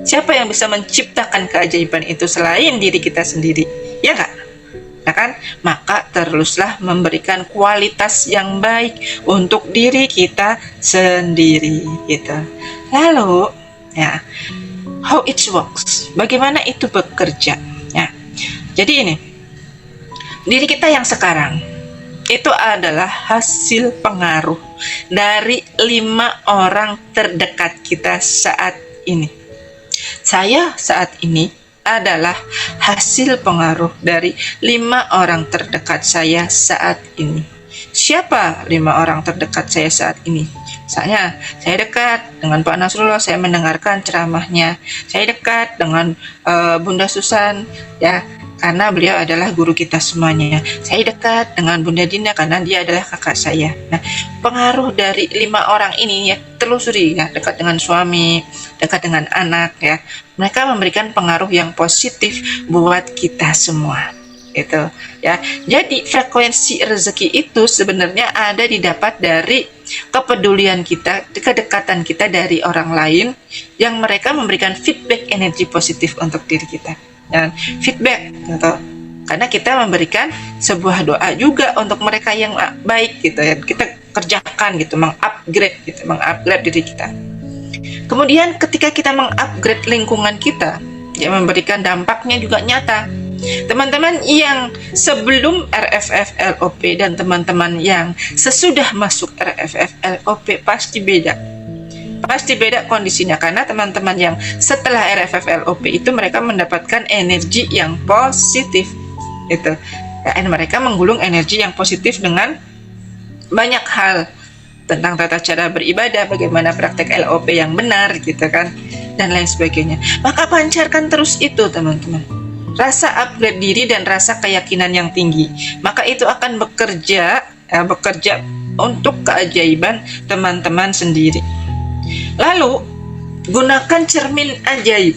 Siapa yang bisa menciptakan keajaiban itu selain diri kita sendiri? Ya nggak? Ya kan? Maka teruslah memberikan kualitas yang baik untuk diri kita sendiri gitu. Lalu ya, how it works, bagaimana itu bekerja ya. Jadi ini, diri kita yang sekarang itu adalah hasil pengaruh dari 5 orang terdekat kita saat ini. Saya saat ini adalah hasil pengaruh dari 5 orang terdekat saya saat ini. Siapa 5 orang terdekat saya saat ini? Misalnya, saya dekat dengan Pak Nasrullah, saya mendengarkan ceramahnya. Saya dekat dengan Bunda Susan, ya, karena beliau adalah guru kita semuanya. Saya dekat dengan Bunda Dina karena dia adalah kakak saya. Nah, pengaruh dari 5 orang ini ya, telusuri ya, dekat dengan suami, dekat dengan anak ya. Mereka memberikan pengaruh yang positif buat kita semua. Itu ya. Jadi frekuensi rezeki itu sebenarnya ada didapat dari kepedulian kita, kedekatan kita dari orang lain yang mereka memberikan feedback energi positif untuk diri kita. Dan feedback gitu. Karena kita memberikan sebuah doa juga untuk mereka yang baik gitu ya. Kita kerjakan gitu, mengupgrade gitu, mengupgrade diri kita. Kemudian ketika kita mengupgrade lingkungan kita, ya memberikan dampaknya juga nyata. Teman-teman yang sebelum RFF LOP dan teman-teman yang sesudah masuk RFF LOP pasti beda. Pasti beda kondisinya, karena teman-teman yang setelah RFF LOP itu mereka mendapatkan energi yang positif. Itu Dan mereka menggulung energi yang positif dengan banyak hal tentang tata cara beribadah, bagaimana praktek LOP yang benar gitu kan, dan lain sebagainya. Maka pancarkan terus itu teman-teman, rasa upgrade diri dan rasa keyakinan yang tinggi. Maka itu akan bekerja untuk keajaiban teman-teman sendiri. Lalu gunakan cermin ajaib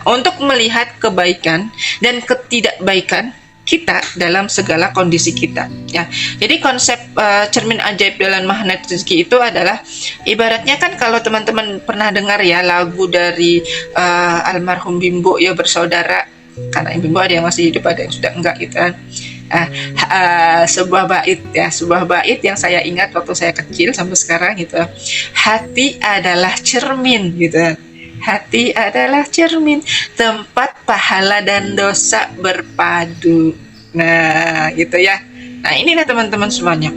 untuk melihat kebaikan dan ketidakbaikan kita dalam segala kondisi kita, ya. Jadi konsep cermin ajaib dalam magnet rezeki itu adalah ibaratnya kan, kalau teman-teman pernah dengar ya lagu dari almarhum Bimbo ya bersaudara, karena Bimbo ada yang masih hidup, ada yang sudah enggak gitu kan. Sebuah bait yang saya ingat waktu saya kecil sampai sekarang gitu. Hati adalah cermin gitu. Hati adalah cermin, tempat pahala dan dosa berpadu. Nah, gitu ya. Nah, inilah teman-teman semuanya.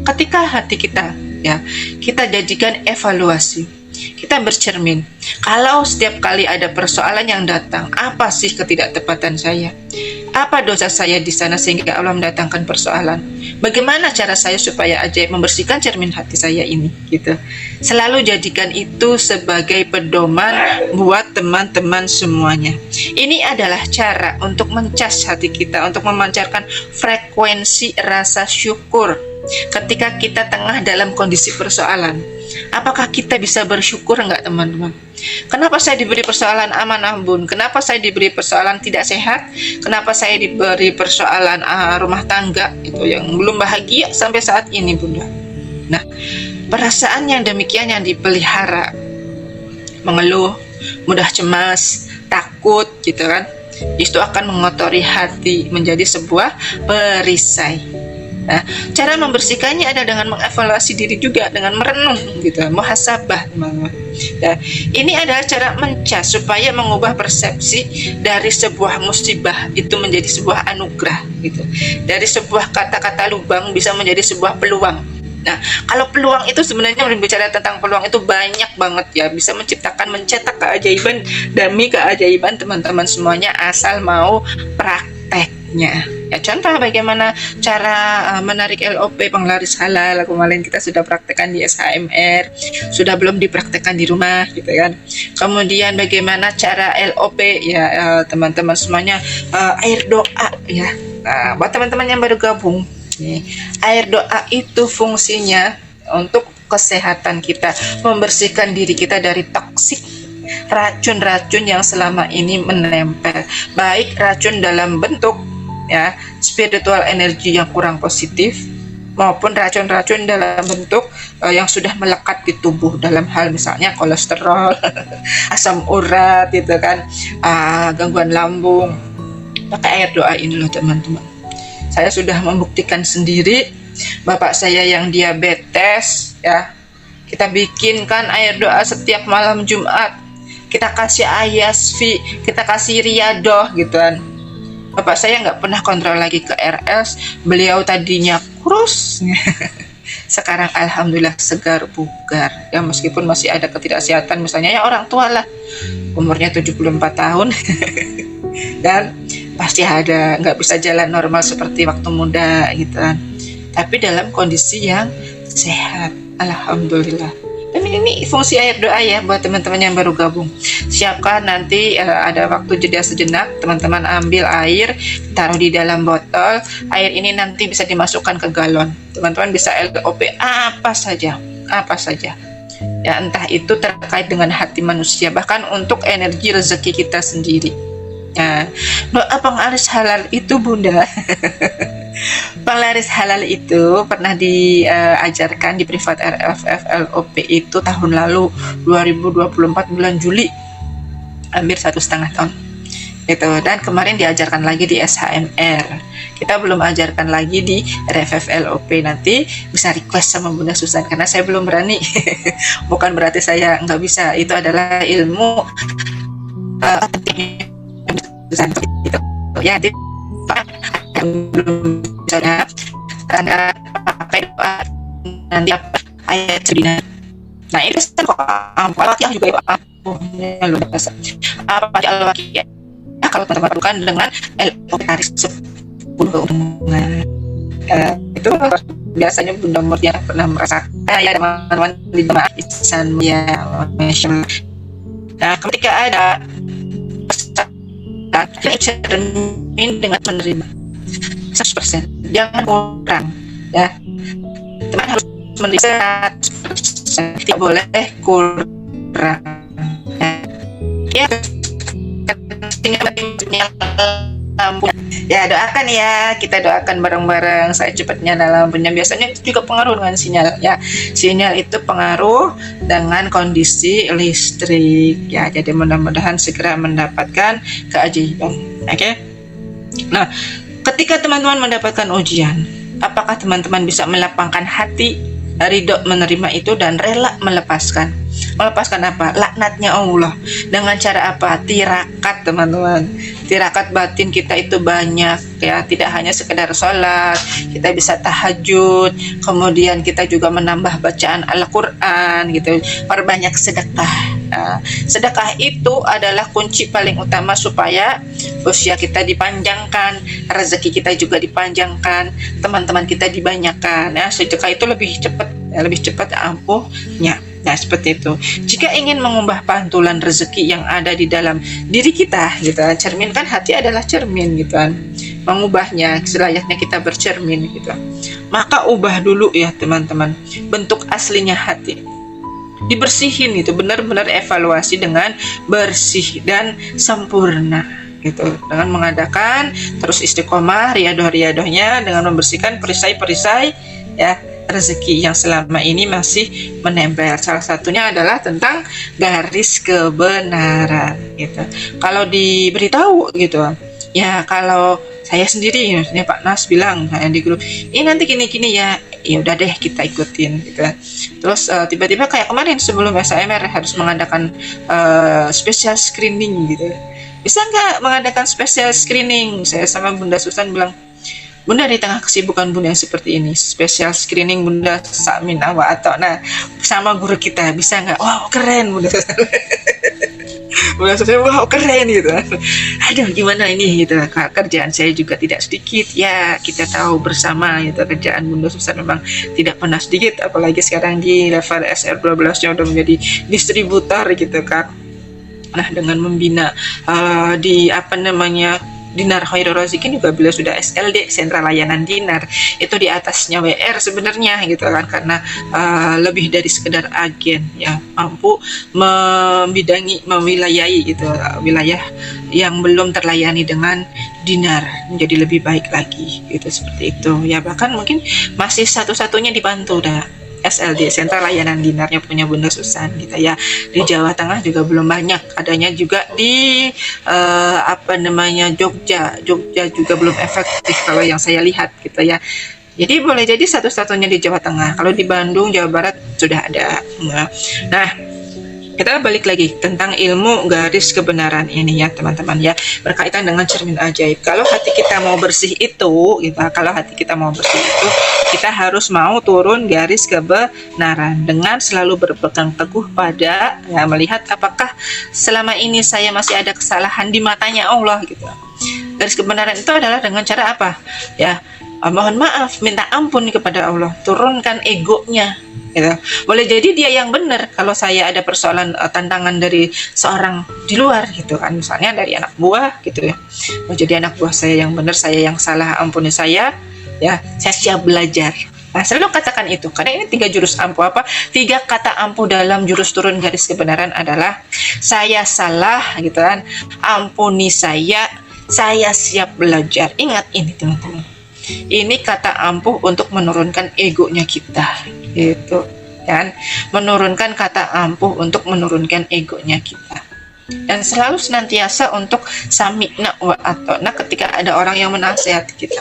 Ketika hati kita, ya, kita jadikan evaluasi. Kita bercermin. Kalau setiap kali ada persoalan yang datang, apa sih ketidaktepatan saya? Apa dosa saya di sana sehingga Allah mendatangkan persoalan? Bagaimana cara saya supaya ajaib membersihkan cermin hati saya ini? Gitu. Selalu jadikan itu sebagai pedoman buat teman-teman semuanya. Ini adalah cara untuk mencas hati kita, untuk memancarkan frekuensi rasa syukur ketika kita tengah dalam kondisi persoalan. Apakah kita bisa bersyukur enggak teman-teman? Kenapa saya diberi persoalan amanah bun? Kenapa saya diberi persoalan tidak sehat? Kenapa saya diberi persoalan rumah tangga itu yang belum bahagia sampai saat ini bunda? Nah, perasaan yang demikian yang dipelihara, mengeluh, mudah cemas, takut gitu kan, itu akan mengotori hati menjadi sebuah perisai. Nah, cara membersihkannya ada dengan mengevaluasi diri juga, dengan merenung gitu, muhasabah teman-teman. Nah, ini adalah cara mencas supaya mengubah persepsi dari sebuah musibah itu menjadi sebuah anugerah gitu. Dari sebuah kata-kata lubang bisa menjadi sebuah peluang. Nah, kalau peluang itu sebenarnya berbicara tentang peluang itu banyak banget ya, bisa menciptakan, mencetak keajaiban demi keajaiban teman-teman semuanya asal mau prakteknya. Ya, contoh bagaimana cara menarik LOP penglaris halal kemarin kita sudah praktekkan di SHMR, sudah belum dipraktekkan di rumah gitu kan. Kemudian bagaimana cara LOP ya teman-teman semuanya, air doa ya. Nah, buat teman-teman yang baru gabung nih, air doa itu fungsinya untuk kesehatan kita, membersihkan diri kita dari toksik racun-racun yang selama ini menempel, baik racun dalam bentuk ya spiritual energi yang kurang positif maupun racun-racun dalam bentuk yang sudah melekat di tubuh dalam hal misalnya kolesterol, asam urat gitu kan, gangguan lambung. Pakai air doa ini loh teman-teman. Saya sudah membuktikan sendiri. Bapak saya yang diabetes ya, kita bikinkan air doa setiap malam Jumat. Kita kasih ayasfi, kita kasih riyadoh gitu kan. Bapak saya nggak pernah kontrol lagi ke RS. Beliau tadinya kurus, sekarang alhamdulillah segar bugar. Ya meskipun masih ada ketidaksehatan, misalnya ya orang tua lah, umurnya 74 tahun, dan pasti ada nggak bisa jalan normal seperti waktu muda gitu kan. Tapi dalam kondisi yang sehat, alhamdulillah. Dan ini fungsi air doa ya buat teman-teman yang baru gabung. Siapkan nanti ada waktu jeda sejenak, teman-teman ambil air, taruh di dalam botol. Air ini nanti bisa dimasukkan ke galon. Teman-teman bisa LOP apa saja. Ya entah itu terkait dengan hati manusia, bahkan untuk energi rezeki kita sendiri. Nah, doa penglaris halal itu bunda. Penglaris halal itu pernah diajarkan di privat RFF LOP itu tahun lalu 2024 bulan Juli, hampir 1,5 tahun itu, dan kemarin diajarkan lagi di SHMR. Kita belum ajarkan lagi di RFF LOP. Nanti bisa request sama Bunda Susan karena saya belum berani. Bukan berarti saya nggak bisa, itu adalah ilmu gitu. Ya, jadi belum misalnya Anda pakai doa nanti apa ayat sedina. Nah itu kok Al-Waqiah juga itu luar biasa. Apa Al-Waqiah? Kalau teman-teman lakukan dengan LOP tarik keuntungan. Itu biasanya Bunda Murti yang pernah merasakan ya teman-teman di jemaah Ihsan ya, Masya Allah. Nah, ketika ada kita cermin dengan menerima 100%, jangan kurang ya. Teman harus menerima 100%, tidak boleh kurang. Ya, ya doakan ya, kita doakan bareng-bareng saya cepatnya dalam lampunya. Biasanya itu juga pengaruh dengan sinyal ya. Sinyal itu pengaruh dengan kondisi listrik ya. Jadi mudah-mudahan segera mendapatkan keajaiban. Oke. Nah, ketika teman-teman mendapatkan ujian, apakah teman-teman bisa melapangkan hati, ridho menerima itu dan rela melepaskan? Melepaskan apa? Laknatnya Allah. Dengan cara apa? Tirakat, teman-teman. Tirakat batin kita itu banyak ya, tidak hanya sekedar sholat, kita bisa tahajud, kemudian kita juga menambah bacaan Al-Quran gitu, perbanyak sedekah. Nah, sedekah itu adalah kunci paling utama supaya usia kita dipanjangkan, rezeki kita juga dipanjangkan, teman-teman kita dibanyakan ya. Sedekah itu lebih cepat ampuhnya. Nah, seperti itu. Jika ingin mengubah pantulan rezeki yang ada di dalam diri kita, gitu, cermin kan hati adalah cermin, gitu kan. Mengubahnya selayaknya kita bercermin, gitu. Maka ubah dulu ya teman-teman, bentuk aslinya hati. Dibersihin itu, benar-benar evaluasi dengan bersih dan sempurna, gitu. Dengan mengadakan terus istiqomah, riadoh-riadohnya dengan membersihkan perisai-perisai ya rezeki yang selama ini masih menempel. Salah satunya adalah tentang garis kebenaran gitu. Kalau diberitahu gitu ya, kalau saya sendiri ya Pak Nas bilang di grup ini nanti gini-gini ya udah deh kita ikutin gitu. Terus tiba-tiba kayak kemarin sebelum SAMR harus mengadakan special screening gitu. Bisa nggak mengadakan special screening? Saya sama Bunda Susan bilang, Bunda, di tengah kesibukan Bunda yang seperti ini, spesial screening Bunda Samin Awa atau nah sama guru kita bisa nggak? Wow keren Bunda. Bunda Samin, wow keren gitu. Aduh gimana ini gitu. Kerjaan saya juga tidak sedikit ya, kita tahu bersama gitu, kerjaan Bunda Susan memang tidak pernah sedikit, apalagi sekarang di level SR12 nya udah menjadi distributor gitu kan. Nah, dengan membina di Dinar Khairul Razikin juga bila sudah SLD, sentra layanan dinar, itu di atasnya WR sebenarnya gitu kan, karena lebih dari sekedar agen ya, mampu membidangi, mewilayahi gitu wilayah yang belum terlayani dengan dinar menjadi lebih baik lagi gitu, seperti itu ya. Bahkan mungkin masih satu-satunya dibantu dah SLD, sentra layanan dinarnya punya Bunda Susan gitu ya. Di Jawa Tengah juga belum banyak, adanya juga di Jogja juga belum efektif kalau yang saya lihat gitu ya. Jadi boleh jadi satu-satunya di Jawa Tengah. Kalau di Bandung, Jawa Barat sudah ada. Nah, kita balik lagi tentang ilmu garis kebenaran ini ya teman-teman ya, berkaitan dengan cermin ajaib. Kalau hati kita mau bersih itu gitu, kita harus mau turun garis kebenaran dengan selalu berpegang teguh pada ya, melihat apakah selama ini saya masih ada kesalahan di matanya Allah gitu. Garis kebenaran itu adalah dengan cara apa ya, mohon maaf, minta ampun kepada Allah, turunkan egonya gitu. Boleh jadi dia yang benar kalau saya ada persoalan tantangan dari seorang di luar gitu kan, misalnya dari anak buah gitu ya. Mau jadi anak buah saya yang benar, saya yang salah, ampuni saya ya, saya siap belajar. Nah, selalu katakan itu, karena ini 3 jurus ampuh apa? 3 kata ampuh dalam jurus turun garis kebenaran adalah saya salah gitu kan, ampuni saya siap belajar. Ingat ini teman-teman. Ini kata ampuh untuk menurunkan egonya kita, gitu kan? Menurunkan kata ampuh untuk menurunkan egonya kita. Dan selalu senantiasa untuk sami'na wa ata'na ketika ada orang yang menasihati kita.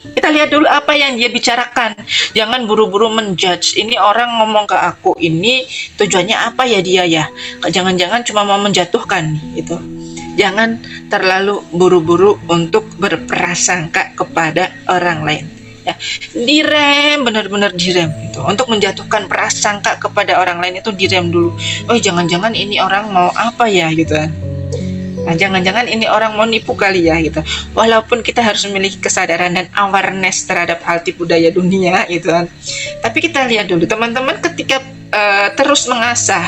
Kita lihat dulu apa yang dia bicarakan. Jangan buru-buru menjudge. Ini orang ngomong ke aku, ini tujuannya apa ya dia ya? Jangan-jangan cuma mau menjatuhkan gitu. Jangan terlalu buru-buru untuk berprasangka kepada orang lain ya. Direm, benar-benar direm gitu. Untuk menjatuhkan prasangka kepada orang lain itu direm dulu. Oh, jangan-jangan ini orang mau apa ya gitu kan. Nah, jangan-jangan ini orang mau nipu kali ya gitu. Walaupun kita harus memiliki kesadaran dan awareness terhadap hal tipu daya dunia gitu kan. Tapi kita lihat dulu teman-teman ketika terus mengasah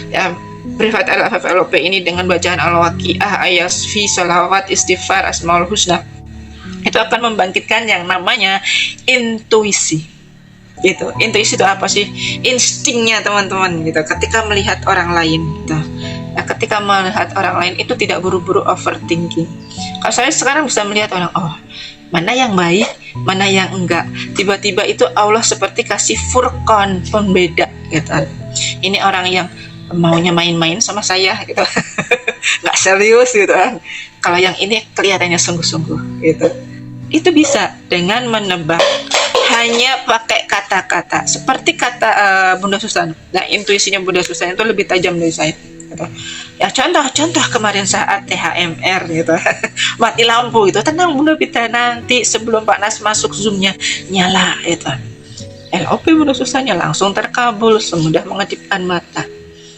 ya, privat LFFLOP ini dengan bacaan Al-Waqiah, Ayasfi, Sholawat, Istighfar, Asmaul Husna, itu akan membangkitkan yang namanya intuisi. Gitu. Intuisi itu apa sih? Instingnya teman-teman gitu. Ketika melihat orang lain gitu. Nah, ketika melihat orang lain itu tidak buru-buru overthinking. Kalau saya sekarang bisa melihat orang, oh mana yang baik, mana yang enggak. Tiba-tiba itu Allah seperti kasih furqan, pembeda gitu. Ini orang yang maunya main-main sama saya gitu, nggak serius gitu kan. Kalau yang ini kelihatannya sungguh-sungguh gitu. Itu bisa dengan menebak hanya pakai kata-kata. Seperti kata Bunda Susan. Nah, intuisinya Bunda Susan itu lebih tajam dari saya. Gitu. Ya contoh kemarin saat THMR gitu, mati lampu gitu. Tenang Bunda Pita, nanti sebelum Pak Nas masuk zoomnya nyala gitu. LOP Bunda Susannya langsung terkabul semudah mengedipkan mata.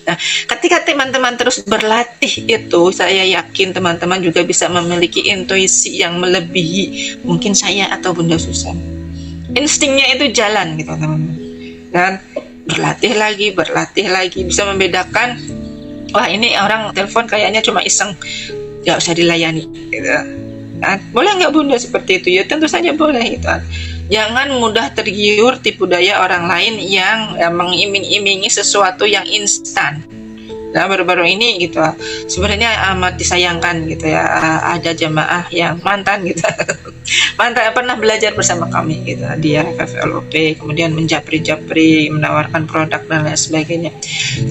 Nah, ketika teman-teman terus berlatih itu, saya yakin teman-teman juga bisa memiliki intuisi yang melebihi mungkin saya atau Bunda Susan. Instingnya itu jalan gitu teman-teman. Dan berlatih lagi, bisa membedakan, wah ini orang telepon kayaknya cuma iseng, nggak usah dilayani gitu. Nah, boleh nggak Bunda seperti itu? Ya tentu saja boleh gitu. Jangan mudah tergiur tipu daya orang lain yang mengiming-imingi sesuatu yang instan. Nah, baru-baru ini gitu sebenarnya amat disayangkan gitu ya, ada jemaah yang mantan gitu mantan pernah belajar bersama kami gitu, dia FFLOP, kemudian menjapri-japri, menawarkan produk dan lain sebagainya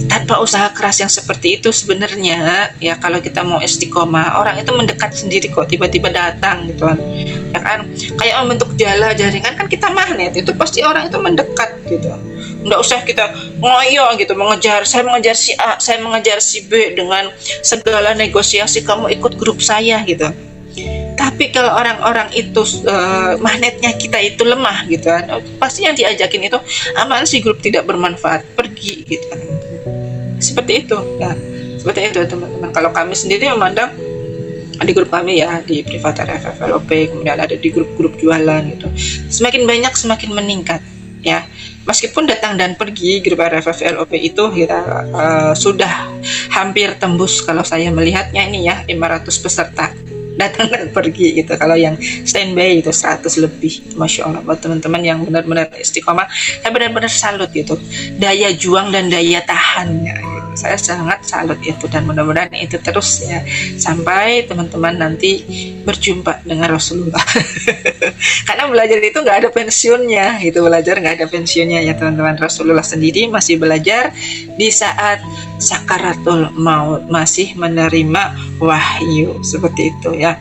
tanpa usaha keras yang seperti itu. Sebenarnya ya kalau kita mau istiqomah, orang itu mendekat sendiri kok, tiba-tiba datang gitu kan, ya kan, kayak membentuk jaringan kan, kita magnet, itu pasti orang itu mendekat gitu. Nggak usah kita ngoyo gitu, saya mengejar si A, saya mengejar si B dengan segala negosiasi, kamu ikut grup saya gitu. Tapi kalau orang-orang itu magnetnya kita itu lemah gitu kan, pasti yang diajakin itu aman si grup tidak bermanfaat, pergi gitu kan. Seperti itu ya, seperti itu teman-teman. Kalau kami sendiri memandang di grup kami ya, di privat FFLOP, kemudian ada di grup-grup jualan gitu, semakin banyak semakin meningkat ya. Meskipun datang dan pergi, grup RFFLOP itu kita sudah hampir tembus, kalau saya melihatnya ini ya, 500 peserta datang dan pergi gitu. Kalau yang standby itu 100 lebih. Masya Allah, buat teman-teman yang benar-benar istiqomah, saya benar-benar salut gitu, daya juang dan daya tahannya gitu. Saya sangat salut itu, dan mudah-mudahan itu terus ya sampai teman-teman nanti berjumpa dengan Rasulullah. Karena belajar itu nggak ada pensiunnya gitu, belajar nggak ada pensiunnya ya teman-teman. Rasulullah sendiri masih belajar di saat sakaratul maut, masih menerima wahyu seperti itu ya.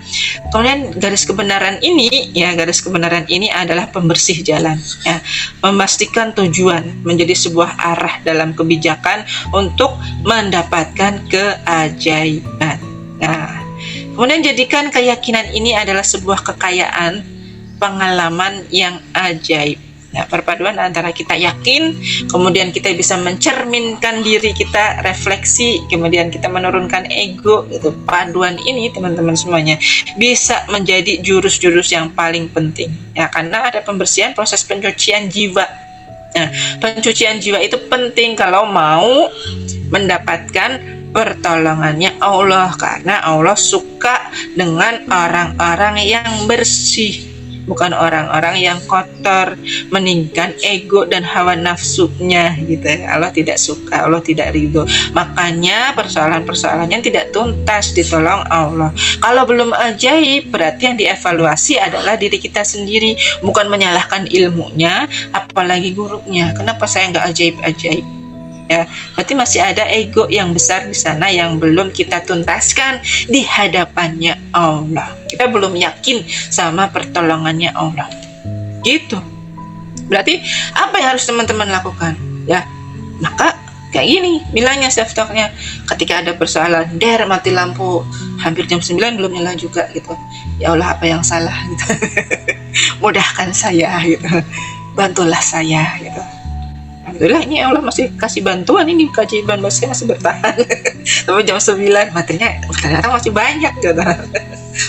Kemudian garis kebenaran ini adalah pembersih jalan ya, memastikan tujuan menjadi sebuah arah dalam kebijakan untuk mendapatkan keajaiban. Nah, kemudian jadikan keyakinan ini adalah sebuah kekayaan pengalaman yang ajaib. Nah, perpaduan antara kita yakin, kemudian kita bisa mencerminkan diri kita, refleksi, kemudian kita menurunkan ego gitu. Paduan ini teman-teman semuanya bisa menjadi jurus-jurus yang paling penting ya, karena ada pembersihan, proses pencucian jiwa. Nah, pencucian jiwa itu penting kalau mau mendapatkan pertolongannya Allah, karena Allah suka dengan orang-orang yang bersih, bukan orang-orang yang kotor, meninggikan ego dan hawa nafsunya gitu. Allah tidak suka, Allah tidak ridho. Makanya persoalan-persoalannya tidak tuntas ditolong Allah. Kalau belum ajaib, berarti yang dievaluasi adalah diri kita sendiri, bukan menyalahkan ilmunya, apalagi gurunya. Kenapa saya nggak ajaib-ajaib? Ya, berarti masih ada ego yang besar di sana yang belum kita tuntaskan di hadapannya Allah. Kita belum yakin sama pertolongannya Allah. Gitu. Berarti apa yang harus teman-teman lakukan? Ya, maka kayak gini bilangnya self talknya, ketika ada persoalan, mati lampu hampir jam 9 belum nyala juga gitu. Ya Allah, apa yang salah gitu. Mudahkan saya gitu. Bantulah saya gitu. alhamdulillah ini Allah masih kasih bantuan, ini keajaiban masih bertahan. Tapi jam 9 materinya ternyata masih banyak gitu.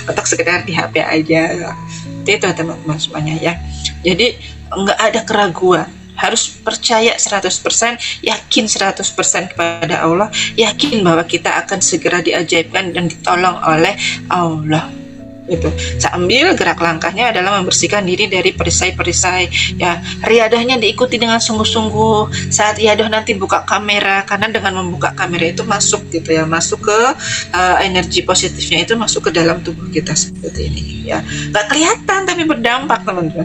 Untuk sekedar di HP aja. Itu teman-teman semuanya ya. Jadi nggak ada keraguan, harus percaya 100%, yakin 100% kepada Allah, yakin bahwa kita akan segera diajaibkan dan ditolong oleh Allah. Itu sambil gerak langkahnya adalah membersihkan diri dari perisai-perisai ya, riadahnya diikuti dengan sungguh-sungguh. Saat riadah nanti buka kamera, karena dengan membuka kamera itu masuk gitu ya, masuk ke energi positifnya itu masuk ke dalam tubuh kita seperti ini ya, nggak kelihatan tapi berdampak teman-teman.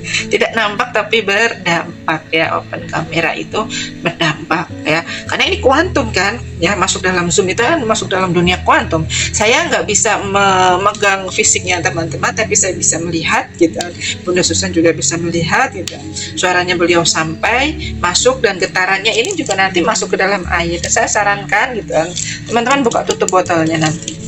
Tidak nampak tapi berdampak ya, open kamera itu berdampak ya, karena ini kuantum kan ya, masuk dalam Zoom itu kan masuk dalam dunia kuantum. Saya nggak bisa memegang fisiknya teman-teman, tapi saya bisa melihat gitu. Bunda Susan juga bisa melihat gitu, suaranya beliau sampai masuk dan getarannya ini juga nanti masuk ke dalam air. Saya sarankan gitu teman-teman buka tutup botolnya nanti.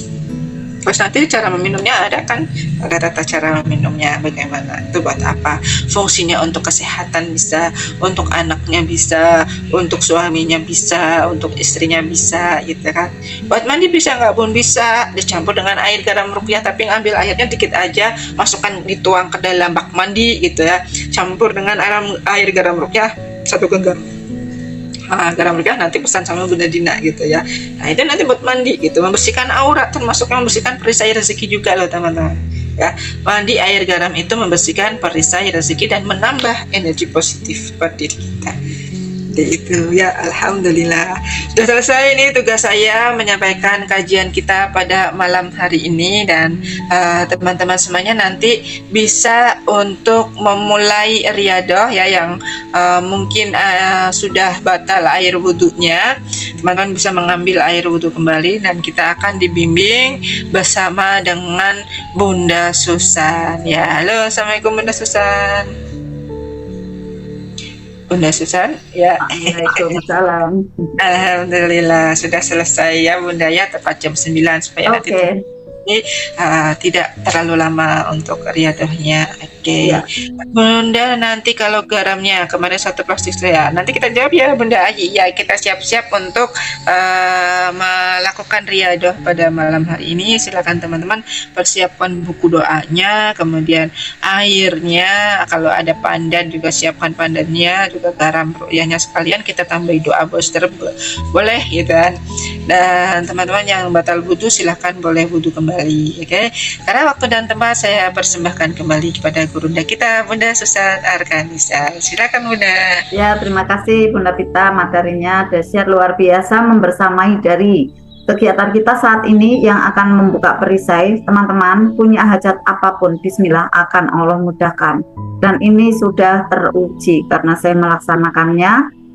Terus nanti cara meminumnya ada kan, ada tata cara meminumnya bagaimana, itu buat apa, fungsinya untuk kesehatan bisa, untuk anaknya bisa, untuk suaminya bisa, untuk istrinya bisa gitu kan. Buat mandi bisa nggak Bun? Bisa, dicampur dengan air garam ruqyah, tapi ngambil airnya dikit aja, masukkan dituang ke dalam bak mandi gitu ya, campur dengan air garam ruqyah 1 genggam. Garam ruqyah nanti pesan sama Bunda Dina gitu ya. Nah itu nanti buat mandi gitu, membersihkan aurat, termasuk membersihkan perisai rezeki juga loh teman-teman ya. Mandi air garam itu membersihkan perisai rezeki dan menambah energi positif pada diri kita. Itu ya, alhamdulillah sudah selesai. Ini tugas saya menyampaikan kajian kita pada malam hari ini, dan teman-teman semuanya nanti bisa untuk memulai riadah ya, yang mungkin sudah batal air wudhunya, teman-teman bisa mengambil air wudhu kembali, dan kita akan dibimbing bersama dengan Bunda Susan ya. Halo, assalamualaikum Bunda Susan. Bunda Susan ya. Waalaikumsalam. Alhamdulillah sudah selesai ya Bunda ya, tepat jam 9 supaya nanti tidak terlalu lama untuk riadahnya. Oke. Ya. Bunda, nanti kalau garamnya kemarin 1 plastik saya, nanti kita jawab ya Bunda Aji ya, kita siap-siap untuk melakukan riadah pada malam hari ini. Silakan teman-teman persiapkan buku doanya, kemudian airnya, kalau ada pandan juga siapkan pandannya, juga garam ruqyahnya sekalian kita tambahi doa booster boleh gitu kan. Dan teman-teman yang batal wudhu silahkan boleh wudhu kembali, oke? Karena waktu dan tempat saya persembahkan kembali kepada gurunda kita Bunda Susan Arkanisa. Silakan Bunda. Ya, terima kasih Bunda Pita, materinya dahsyat luar biasa, membersamai dari kegiatan kita saat ini yang akan membuka perisai. Teman-teman punya hajat apapun, bismillah akan Allah mudahkan. Dan ini sudah teruji karena saya melaksanakannya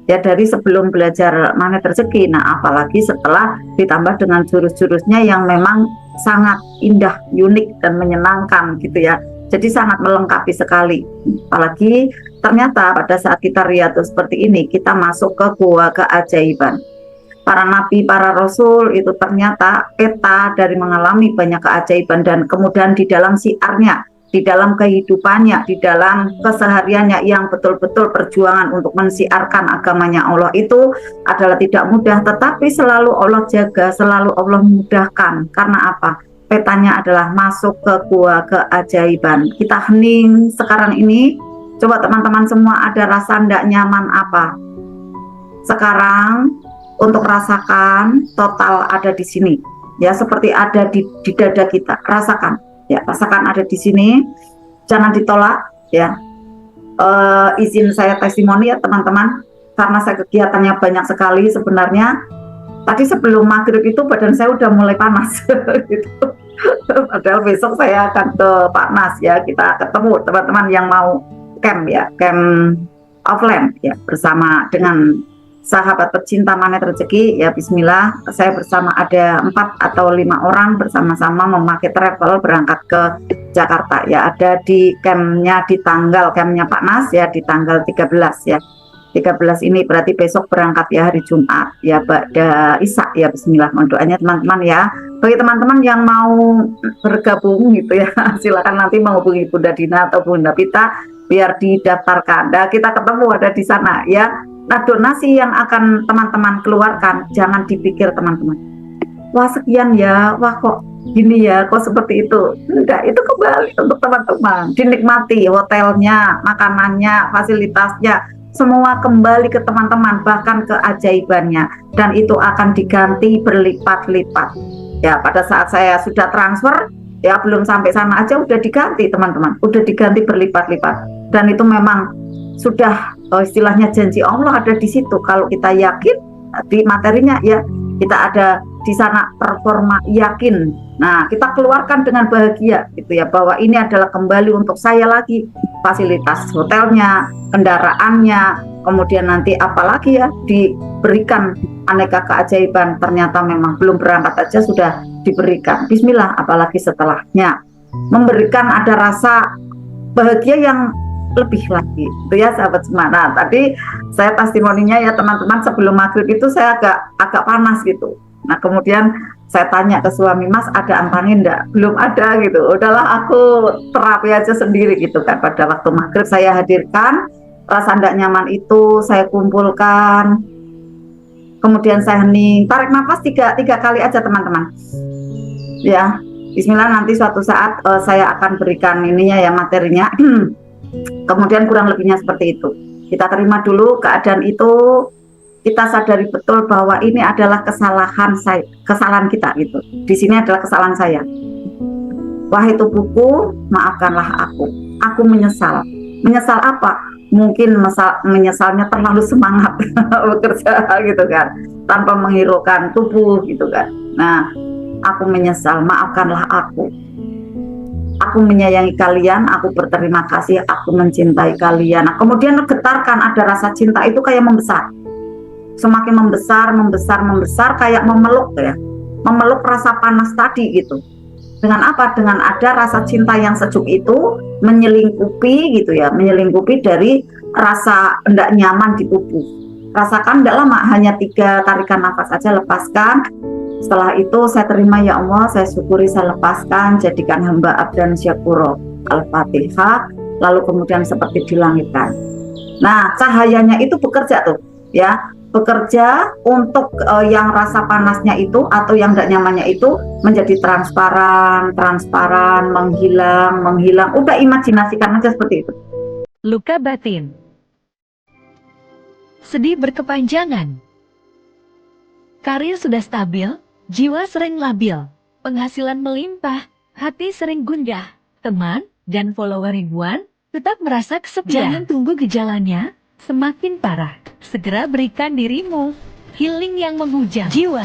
ya dari sebelum belajar magnet rezeki. Nah, apalagi setelah ditambah dengan jurus-jurusnya yang memang sangat indah, unik dan menyenangkan gitu ya. Jadi sangat melengkapi sekali. Apalagi ternyata pada saat kita riadah seperti ini, kita masuk ke gua keajaiban. Para nabi, para rasul itu ternyata peta dari mengalami banyak keajaiban, dan kemudian di dalam siarnya, di dalam kehidupannya, di dalam kesehariannya yang betul-betul perjuangan untuk mensiarkan agamanya Allah itu adalah tidak mudah, tetapi selalu Allah jaga, selalu Allah mudahkan. Karena apa? Petanya adalah masuk ke gua keajaiban. Kita hening sekarang ini, coba teman-teman semua ada rasa tidak nyaman apa? Sekarang untuk rasakan total ada di sini. Ya, seperti ada di dada kita, rasakan. Ya, rasakan ada di sini, jangan ditolak ya. Izin saya testimoni ya teman-teman, karena saya kegiatannya banyak sekali sebenarnya. Tadi sebelum maghrib itu badan saya udah mulai panas gitu. Padahal besok saya akan ke Pak Nas ya, kita ketemu teman-teman yang mau camp ya, camp offline ya, bersama dengan sahabat pecinta magnet rezeki ya. Bismillah, saya bersama ada 4 atau 5 orang bersama-sama memakai travel berangkat ke Jakarta ya. Ada di campnya campnya Pak Nas ya, di tanggal 13 ya. 13 ini berarti besok berangkat ya, hari Jumat ya, ba'da Isya ya. Bismillah, mohon doanya teman-teman ya. Bagi teman-teman yang mau bergabung gitu ya, silakan nanti menghubungi Bunda Dina atau Bunda Pita biar didaftarkan. Nah, kita ketemu ada di sana ya. Nah, donasi yang akan teman-teman keluarkan, jangan dipikir teman-teman, wah sekian ya, wah kok gini ya, kok seperti itu. Enggak, itu kembali untuk teman-teman. Dinikmati hotelnya, makanannya, fasilitasnya, semua kembali ke teman-teman, bahkan keajaibannya. Dan itu akan diganti berlipat-lipat. Ya, pada saat saya sudah transfer, ya belum sampai sana aja udah diganti teman-teman, udah diganti berlipat-lipat. Dan itu memang sudah istilahnya janji Allah ada di situ. Kalau kita yakin di materinya ya, kita ada di sana performa yakin. Nah, kita keluarkan dengan bahagia gitu ya, bahwa ini adalah kembali untuk saya lagi, fasilitas hotelnya, kendaraannya, kemudian nanti apalagi ya diberikan aneka keajaiban. Ternyata memang belum berangkat aja sudah diberikan. Bismillah, apalagi setelahnya memberikan ada rasa bahagia yang lebih lagi, itu ya sahabat semua. Nah, tadi saya testimoninya ya teman-teman, sebelum maghrib itu saya agak panas gitu. Nah, kemudian saya tanya ke suami, Mas ada antangin enggak? Belum ada gitu. Udahlah aku terapi aja sendiri gitu kan. Pada waktu maghrib saya hadirkan, rasa enggak nyaman itu saya kumpulkan. Kemudian saya hening, tarik nafas tiga kali aja teman-teman. Ya, bismillah, nanti suatu saat saya akan berikan ininya ya materinya. Kemudian kurang lebihnya seperti itu. Kita terima dulu keadaan itu, kita sadari betul bahwa ini adalah kesalahan kita gitu. Di sini adalah kesalahan saya. Wahai tubuhku, maafkanlah aku. Aku menyesal. Menyesal apa? Mungkin menyesalnya terlalu semangat bekerja gitu kan, tanpa menghiraukan tubuh gitu kan. Nah, aku menyesal, maafkanlah aku. Aku menyayangi kalian, aku berterima kasih, aku mencintai kalian. Nah, kemudian getarkan, ada rasa cinta itu kayak membesar. Semakin membesar kayak memeluk ya. Memeluk rasa panas tadi gitu. Dengan apa? Dengan ada rasa cinta yang sejuk itu menyelingkupi gitu ya, menyelingkupi dari rasa hendak nyaman di tubuh. Rasakan tidak lama, hanya 3 tarikan nafas saja, lepaskan. Setelah itu saya terima ya Allah, saya syukuri, saya lepaskan, jadikan hamba abdan syakuro. Al-Fatihah, lalu kemudian seperti dilangitkan. Nah, cahayanya itu bekerja tuh ya, bekerja untuk yang rasa panasnya itu atau yang tidak nyamannya itu menjadi transparan, menghilang. Udah imajinasikan aja seperti itu. Luka batin. Sedih berkepanjangan. Karir sudah stabil, jiwa sering labil, penghasilan melimpah, hati sering gundah, teman dan follower ribuan tetap merasa kesepian. Jangan tunggu gejalanya semakin parah. Segera berikan dirimu healing yang menghujam jiwa.